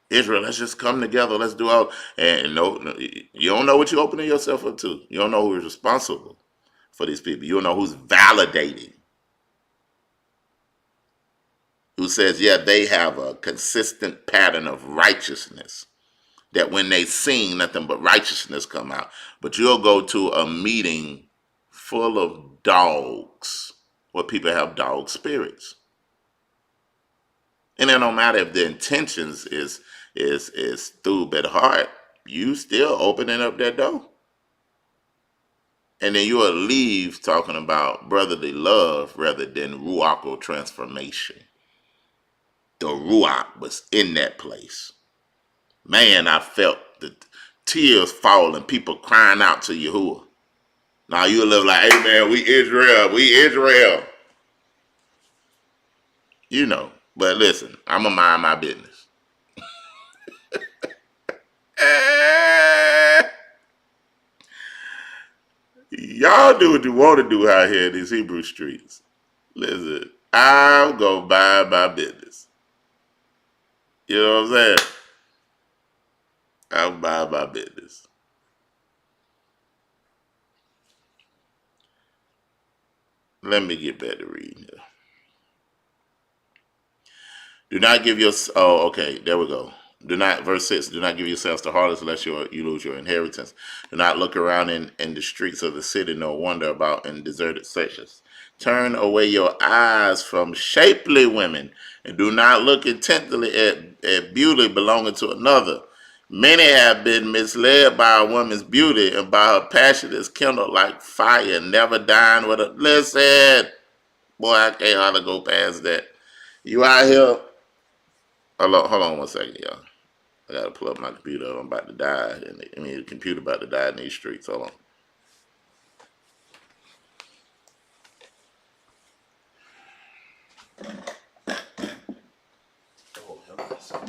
Israel, let's just come together. Let's do all. And no, you don't know what you're opening yourself up to. You don't know who's responsible for these people. You don't know who's validating. Who says, yeah, they have a consistent pattern of righteousness. That when they sing, nothing but righteousness come out. But you'll go to a meeting full of dogs, where people have dog spirits. And it don't matter if the intentions is through bad heart, you still opening up that door. And then you'll leave talking about brotherly love rather than ruach transformation. The ruach was in that place. Man, I felt the tears falling, people crying out to Yahuwah. Now you live like, hey man, we Israel, we Israel. You know, but listen, I'm going to mind my business. Y'all do what you want to do out here in these Hebrew streets. Listen, I'm going to mind my business. You know what I'm saying? I'm mind my business. Let me get back to reading here. Do not give your, oh, okay, there we go. Do not, verse 6, do not give yourselves to harlots lest you lose your inheritance. Do not look around in the streets of the city, nor wander about in deserted sections. Turn away your eyes from shapely women, and do not look intently at beauty belonging to another. Many have been misled by a woman's beauty, and by her passion is kindled like fire, never dying with a, listen, boy, I can't hardly go past that. You out here, hold on 1 second, y'all. I gotta pull up my computer. I'm about to die. The computer about to die in these streets. Hold on. Mercy.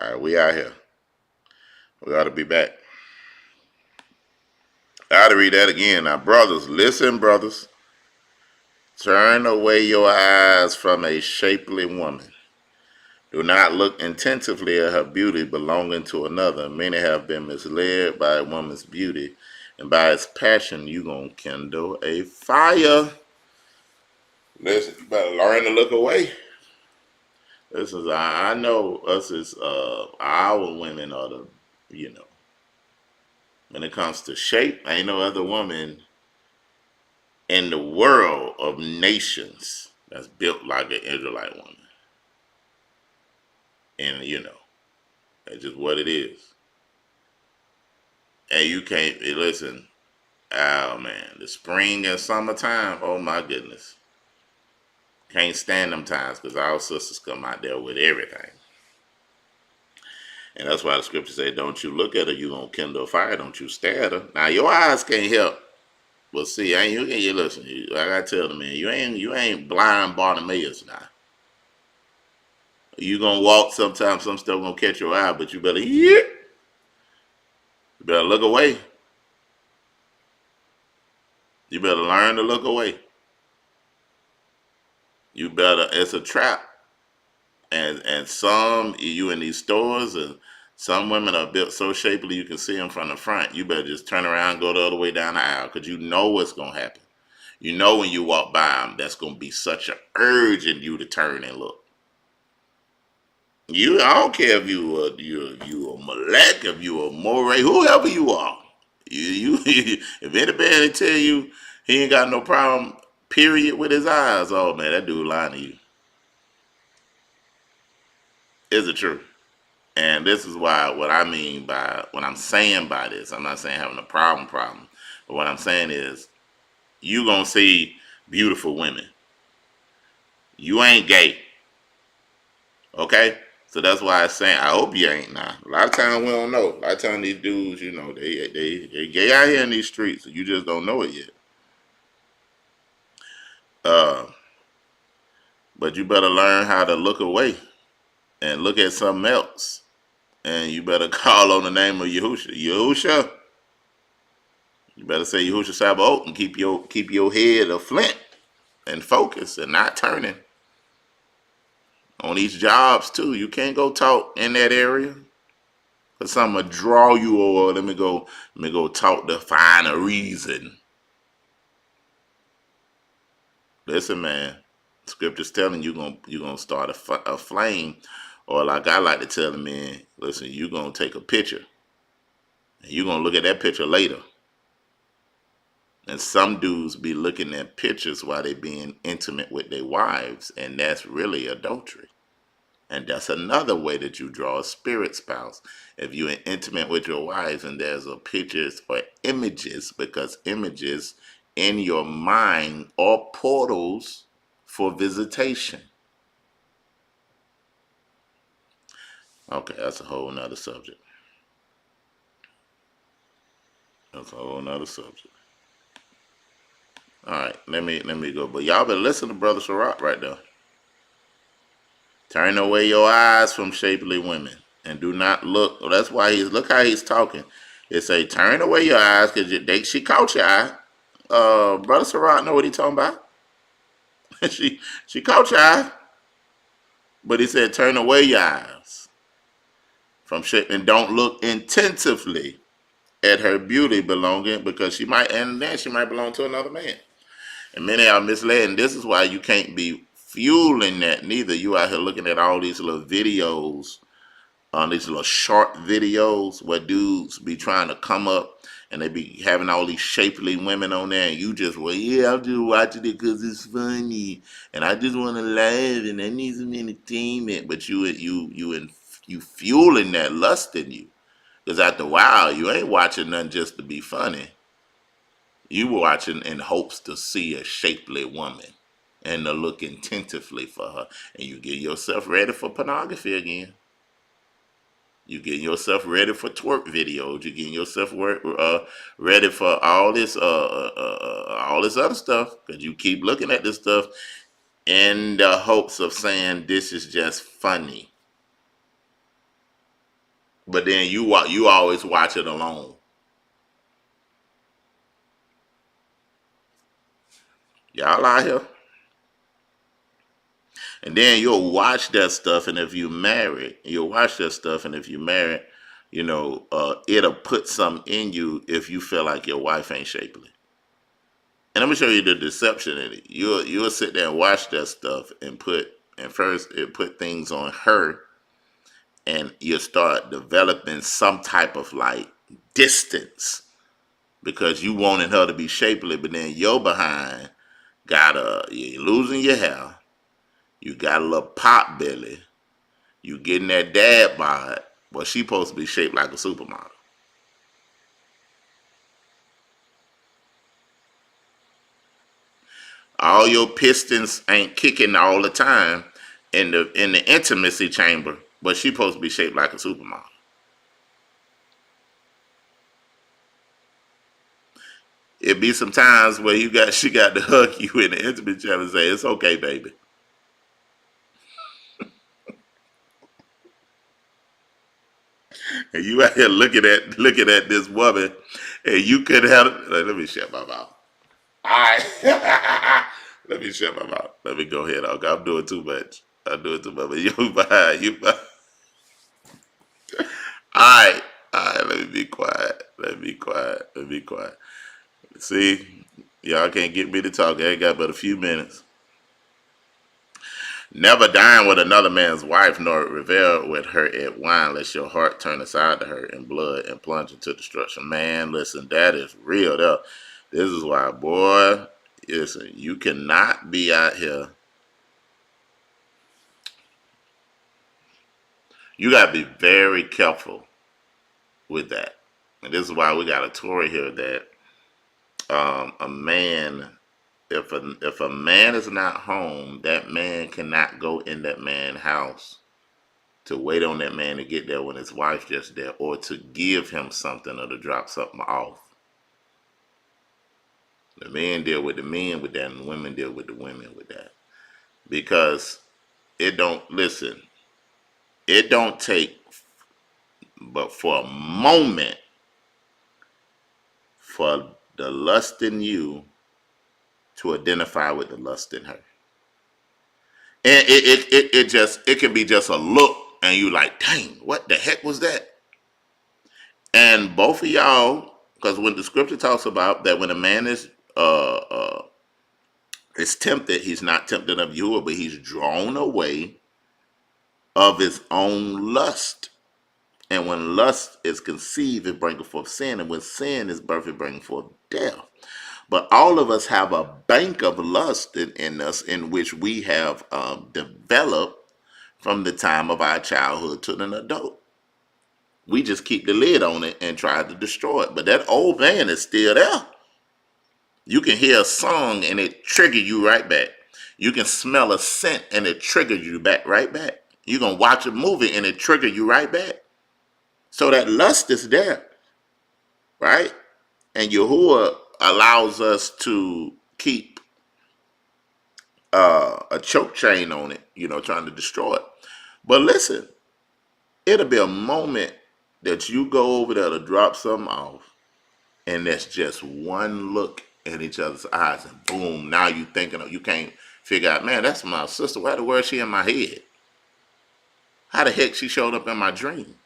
All right, we out here. We ought to be back. I ought to read that again. Now, brothers, listen, brothers. Turn away your eyes from a shapely woman. Do not look intensively at her beauty belonging to another. Many have been misled by a woman's beauty, and by its passion, you gonna kindle a fire. Listen, you better learn to look away. This is I know us as our women are the when it comes to shape, ain't no other woman in the world of nations that's built like an Israelite woman. And that's just what it is. And you can't listen. Oh man, the spring and summertime. Oh my goodness, can't stand them times because our sisters come out there with everything. And that's why the scripture say, "Don't you look at her, you gonna kindle a fire. Don't you stare at her." Now your eyes can't help. But see, you listen. Like I tell the man, you ain't blind Bartimaeus now. You gonna walk sometimes. Some stuff gonna catch your eye, but you better look away. You better learn to look away. You better. It's a trap. And some you in these stores, and some women are built so shapely you can see them from the front. You better just turn around, and go the other way down the aisle, because you know what's gonna happen. You know when you walk by them, that's gonna be such an urge in you to turn and look. I don't care if you a Malek, if you a Moray, whoever you are. If anybody tell you he ain't got no problem, period, with his eyes, oh man, that dude lying to you. Is it true? And this is why what I mean by what I'm saying by this. I'm not saying having a problem, but what I'm saying is you gonna see beautiful women. You ain't gay, okay? So that's why I'm saying I hope you ain't now. A lot of times we don't know. A lot of times these dudes, they gay out here in these streets. So you just don't know it yet. But you better learn how to look away and look at something else. And you better call on the name of Yahusha. Yahusha. You better say Yahusha Sabaoth and keep your head a flint and focus and not turning. On these jobs too, you can't go talk in that area. Cause something will draw you, or let me go talk to find a reason. Listen, man, scripture's telling you gonna start a flame, or like I like to tell the men, listen, you gonna take a picture, and you gonna look at that picture later. And some dudes be looking at pictures while they being intimate with their wives, and that's really adultery. And that's another way that you draw a spirit spouse. If you're intimate with your wives and there's a pictures or images, because images in your mind are portals for visitation. Okay, that's a whole nother subject. That's a whole nother subject. All right, let me go. But y'all better listen to Brother Sirach right there. Turn away your eyes from shapely women and do not look. Well, that's why look how he's talking. It say turn away your eyes because she caught your eye. Brother Sirach know what he talking about. she caught your eye, but he said turn away your eyes from shape and don't look intensively at her beauty belonging, because she might belong to another man. And many are misled, and this is why you can't be fueling that neither. You out here looking at all these little videos, these little short videos where dudes be trying to come up and they be having all these shapely women on there, and you just, well, yeah, I'm just watching it because it's funny, and I just want to laugh, and I need some entertainment. But you fueling that lust in you. Because after a while, you ain't watching nothing just to be funny. You watching in hopes to see a shapely woman and to look attentively for her. And you get yourself ready for pornography again. You getting yourself ready for twerk videos. You getting yourself ready for all this other stuff because you keep looking at this stuff in the hopes of saying this is just funny. But then you always watch it alone. Y'all out here. And then you'll watch that stuff, and if you married, you'll watch that stuff, and if you married, it'll put something in you if you feel like your wife ain't shapely. And let me show you the deception in it. You'll sit there and watch that stuff and first it put things on her, and you'll start developing some type of like distance because you wanted her to be shapely, but then your behind you're losing your hair. You got a little pot belly. You getting that dad bod. Well, she supposed to be shaped like a supermodel. All your pistons ain't kicking all the time in the intimacy chamber, but she supposed to be shaped like a supermodel. It be some times where she got to hug you in the intimate chamber and say, "It's okay, baby." And you out here looking at this woman, and you could have. Let me shut my mouth. All right. Let me shut my mouth. Let me go ahead. I'm doing too much. I'm doing too much. But you behind. All right. All right. Let me be quiet. Let me be quiet. Let me be quiet. See, y'all can't get me to talk. I ain't got but a few minutes. Never dine with another man's wife, nor revel with her at wine, lest your heart turn aside to her in blood and plunge into destruction. Man, listen, that is real. This is why, boy, listen, you cannot be out here. You got to be very careful with that. And this is why we got a Tory here that a man, if a man is not home, that man cannot go in that man's house to wait on that man to get there when his wife's just there, or to give him something or to drop something off. The men deal with the men with that, and the women deal with the women with that. Because it don't take but for a moment for the lust in you to identify with the lust in her. And it can be just a look and you like, dang, what the heck was that? And both of y'all, because when the scripture talks about that when a man is tempted, he's not tempted of you, but he's drawn away of his own lust. And when lust is conceived, it bringeth forth sin. And when sin is birthed, it bringeth forth death. But all of us have a bank of lust in us in which we have developed from the time of our childhood to an adult. We just keep the lid on it and try to destroy it. But that old man is still there. You can hear a song and it trigger you right back. You can smell a scent and it triggers you right back. You can watch a movie and it trigger you right back. So that lust is there, right? And Yahuwah allows us to keep a choke chain on it, trying to destroy it. But listen, it'll be a moment that you go over there to drop something off, and that's just one look in each other's eyes, and boom, now you can't figure out, man, that's my sister. Why the world is she in my head? How the heck she showed up in my dream?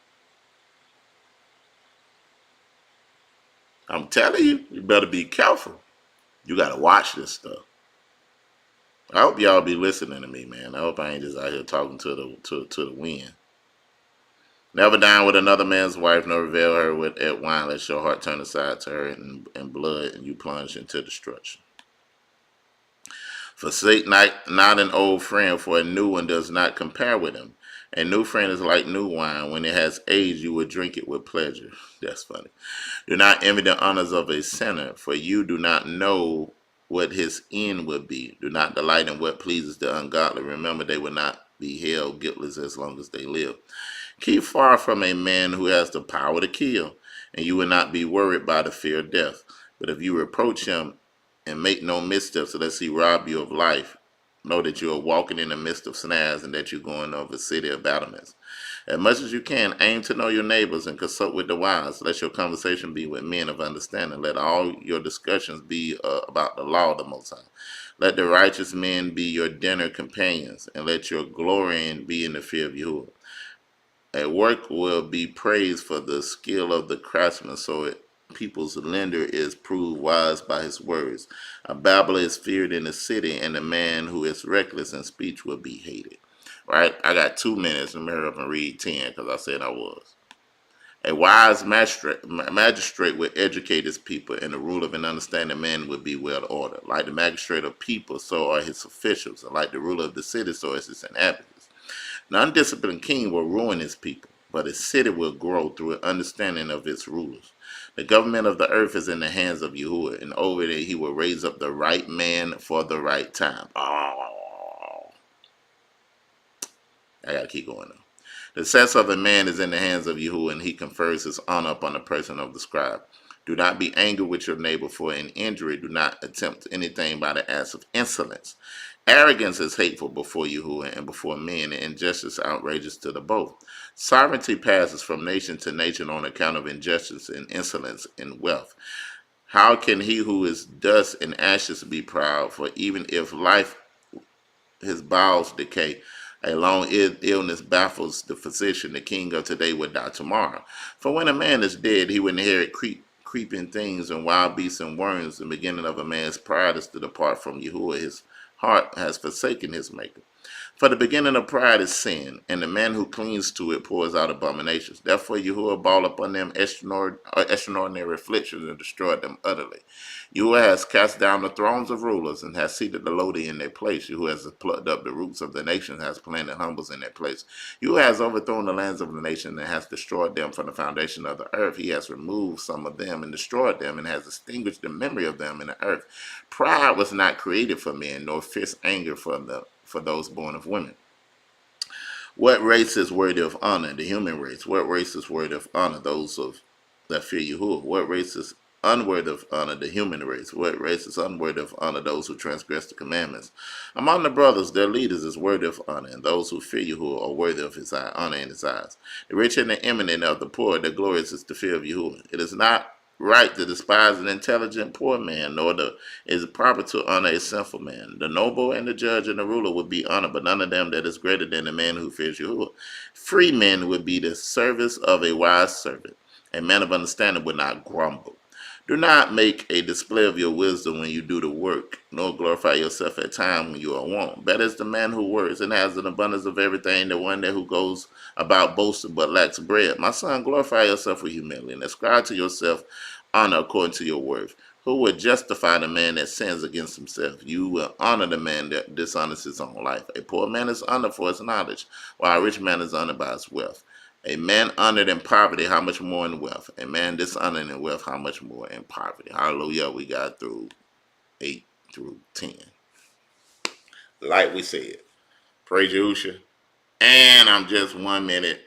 I'm telling you, you better be careful. You got to watch this stuff. I hope y'all be listening to me, man. I hope I ain't just out here talking to the wind. Never dine with another man's wife, nor revel her at wine, lest your heart turn aside to her in blood, and you plunge into destruction. Forsake not an old friend, for a new one does not compare with him. A new friend is like new wine. When it has aged, you will drink it with pleasure. That's funny. Do not envy the honors of a sinner, for you do not know what his end will be. Do not delight in what pleases the ungodly. Remember, they will not be held guiltless as long as they live. Keep far from a man who has the power to kill, and you will not be worried by the fear of death. But if you reproach him and make no missteps, lest he rob you of life, know that you are walking in the midst of snares and that you're going over a city of battlements. As much as you can, aim to know your neighbors and consult with the wise. Let your conversation be with men of understanding. Let all your discussions be about the law of the Most High. Let the righteous men be your dinner companions, and let your glorying be in the fear of Yahuwah. A work will be praised for the skill of the craftsman, so people's lender is proved wise by his words. A babbler is feared in the city, and the man who is reckless in speech will be hated. Right? I got 2 minutes to hurry up and read 10 because I said I was. A wise magistrate will educate his people, and the rule of an understanding man will be well ordered. Like the magistrate of people, so are his officials, and like the ruler of the city, so is his inhabitants. An undisciplined king will ruin his people, but his city will grow through an understanding of its rulers. The government of the earth is in the hands of Yahuwah, and over it he will raise up the right man for the right time. Oh, I gotta keep going now. The success of a man is in the hands of Yahuwah, and he confers his honor upon the person of the scribe. Do not be angry with your neighbor for an injury. Do not attempt anything by the acts of insolence. Arrogance is hateful before Yahuwah and before men, and injustice outrageous to the both. Sovereignty passes from nation to nation on account of injustice and insolence in wealth. How can he who is dust and ashes be proud? For even if life his bowels decay, a long illness baffles the physician. The king of today will die tomorrow. For when a man is dead, he will inherit creeping things and wild beasts and worms. The beginning of a man's pride is to depart from Yahuwah. His heart has forsaken his maker. For the beginning of pride is sin, and the man who clings to it pours out abominations. Therefore Yahuwah brought upon them extraordinary afflictions and destroyed them utterly. Yahuwah has cast down the thrones of rulers and has seated the lowly in their place. Yahuwah has plucked up the roots of the nations, has planted humbles in their place. Yahuwah has overthrown the lands of the nation and has destroyed them from the foundation of the earth. He has removed some of them and destroyed them, and has extinguished the memory of them in the earth. Pride was not created for men, nor fierce anger for those born of women. What race is worthy of honor? The human race. What race is worthy of honor? Those that fear Yahuwah. What race is unworthy of honor? The human race. What race is unworthy of honor? Those who transgress the commandments. Among the brothers, their leaders is worthy of honor, and those who fear Yahuwah are worthy of his honor in his eyes. The rich and the eminent of the poor, their glorious is the fear of Yahuwah. It is not right to despise an intelligent poor man, nor is it proper to honor a sinful man. The noble and the judge and the ruler would be honored, but none of them that is greater than the man who fears Yahuwah. Free men would be the service of a wise servant. A man of understanding would not grumble. Do not make a display of your wisdom when you do the work, nor glorify yourself at time when you are wont. Better is the man who works and has an abundance of everything than one that who goes about boasting but lacks bread. My son, glorify yourself with humility, and ascribe to yourself honor according to your worth. Who will justify the man that sins against himself? You will honor the man that dishonors his own life. A poor man is honored for his knowledge, while a rich man is honored by his wealth. A man honored in poverty, how much more in wealth? A man dishonored in wealth, how much more in poverty? Hallelujah, we got through 8 through 10. Like we said, praise Yahusha. And I'm just 1 minute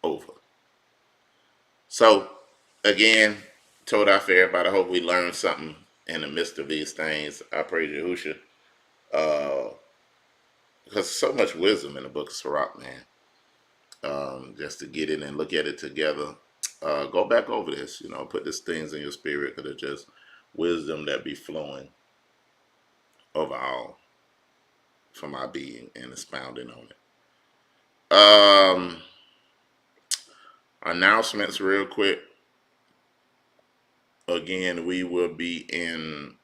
over. So, again, told our fair everybody, I hope we learned something in the midst of these things. I praise Yahusha. Because so much wisdom in the book of Sirach, man. Just to get it and look at it together. Go back over this, put these things in your spirit, because it's just wisdom that be flowing overall from our being and expounding on it. Announcements real quick. Again, we will be in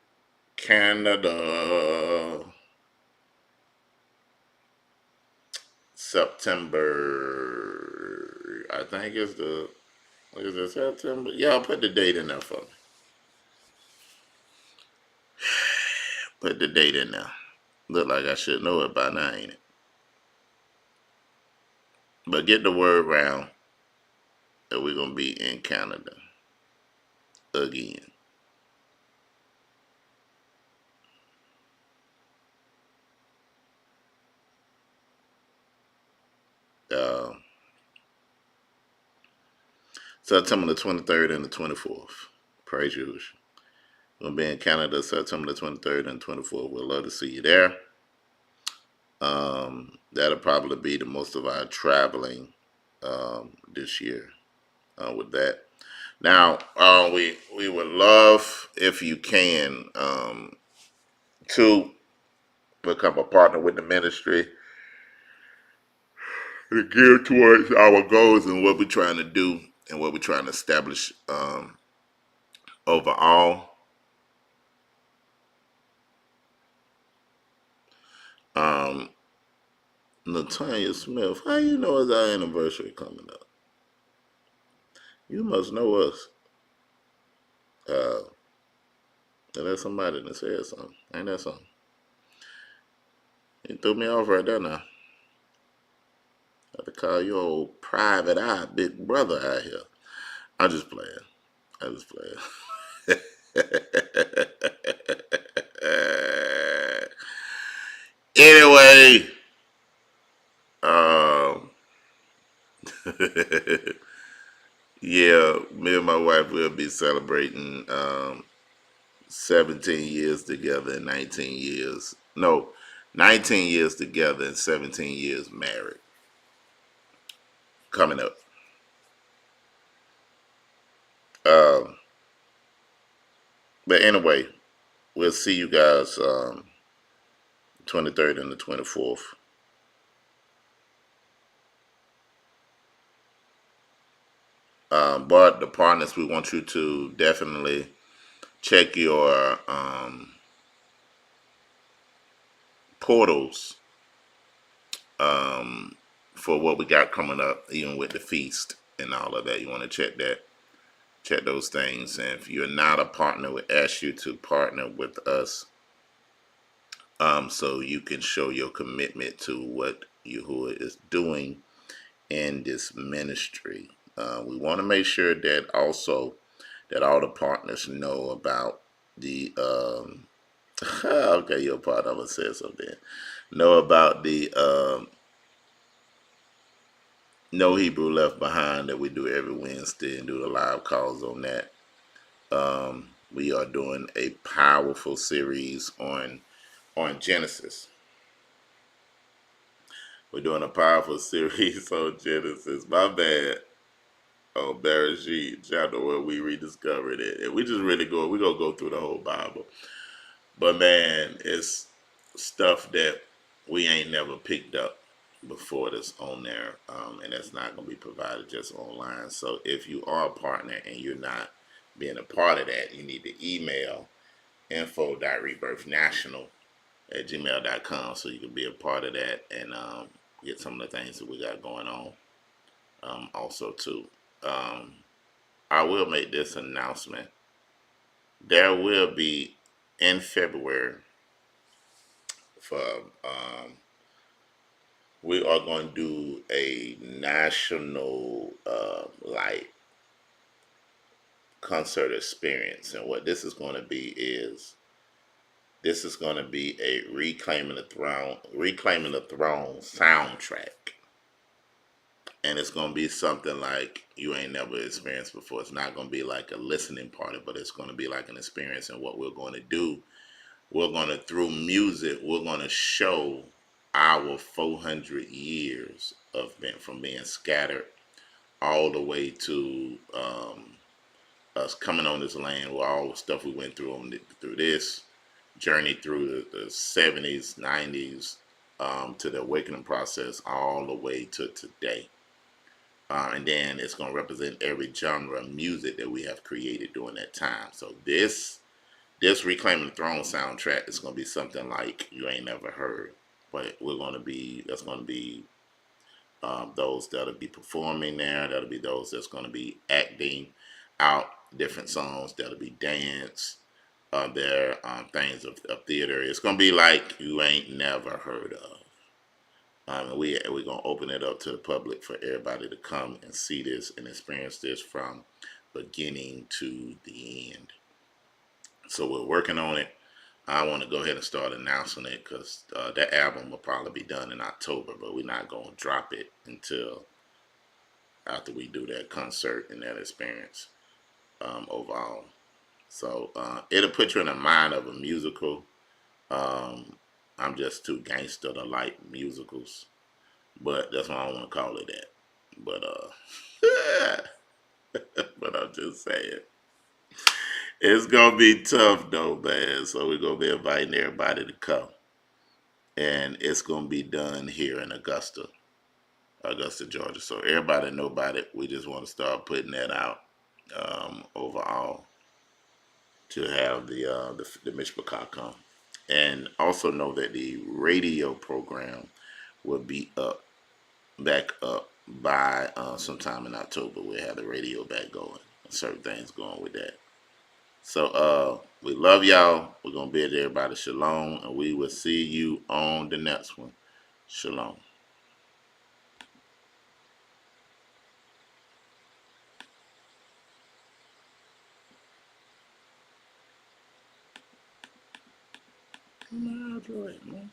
Canada September, I think is it September? Y'all put the date in there for me. Put the date in there. Look like I should know it by now, ain't it? But get the word round that we're gonna be in Canada again. Uh, September the 23rd and the 24th. Praise you. We're gonna be in Canada September the 23rd and 24th. We'd love to see you there. That'll probably be the most of our traveling this year with that. Now, we would love if you can to become a partner with the ministry to gear towards our goals and what we're trying to do and what we're trying to establish overall. Um, Latanya Smith, how you know it's our anniversary coming up? You must know us. Uh, that's somebody that said something. Ain't that something? You threw me off right there now. I have to call your old private eye big brother out here. I'm just playing. I'm just playing. Anyway, um, yeah, me and my wife will be celebrating 17 years together and 19 years. No, 19 years together and 17 years married. Coming up. Um, but anyway, we'll see you guys 23rd and the 24th. But the partners, we want you to definitely check your portals um, for what we got coming up, even with the feast and all of that. You want to check those things. And if you're not a partner, we ask you to partner with us so you can show your commitment to what Yahuwah is doing in this ministry. We want to make sure that also that all the partners know about the okay, your partner, I'm gonna say something. Know about the No Hebrew Left Behind that we do every Wednesday and do the live calls on that. We are doing a powerful series on Genesis. We're doing a powerful series on Genesis. My bad. On Bereshit, chapter where we rediscovered it. And we just really we're gonna go through the whole Bible. But man, it's stuff that we ain't never picked up before that's on there. And that's not gonna be provided just online. So if you are a partner and you're not being a part of that, you need to email info.rebirthnational@gmail.com so you can be a part of that and get some of the things that we got going on also too. I will make this announcement. There will be in February for we are going to do a national light concert experience, and what this is going to be is this is going to be a reclaiming the throne soundtrack. And it's going to be something like you ain't never experienced before. It's not going to be like a listening party, but it's going to be like an experience. And what we're going to do, we're going to, through music, we're going to show our 400 years of from being scattered all the way to us coming on this land with all the stuff we went through through this journey through the 70s, 90s, to the awakening process all the way to today. And then it's going to represent every genre of music that we have created during that time. So this Reclaiming the Throne soundtrack is going to be something like you ain't never heard. But that's going to be those that'll be performing there. That'll be those that's going to be acting out different songs. That'll be dance. their things of theater. It's gonna be like you ain't never heard of. We're gonna open it up to the public for everybody to come and see this and experience this from beginning to the end. So we're working on it. I want to go ahead and start announcing it because that album will probably be done in October, but we're not gonna drop it until after we do that concert and that experience overall. So it'll put you in the mind of a musical. Um, I'm just too gangster to like musicals, but that's why I don't want to call it that. But but I'm just saying it's gonna be tough though, man. So we're gonna be inviting everybody to come, and it's gonna be done here in Augusta, Georgia. So everybody know about it. We just want to start putting that out overall to have the Mishpachah come, and also know that the radio program will be back up by sometime in October. We'll have the radio back going. Certain things going with that. So we love y'all. We're gonna bid everybody shalom, and we will see you on the next one. Shalom. Come on, Android, man.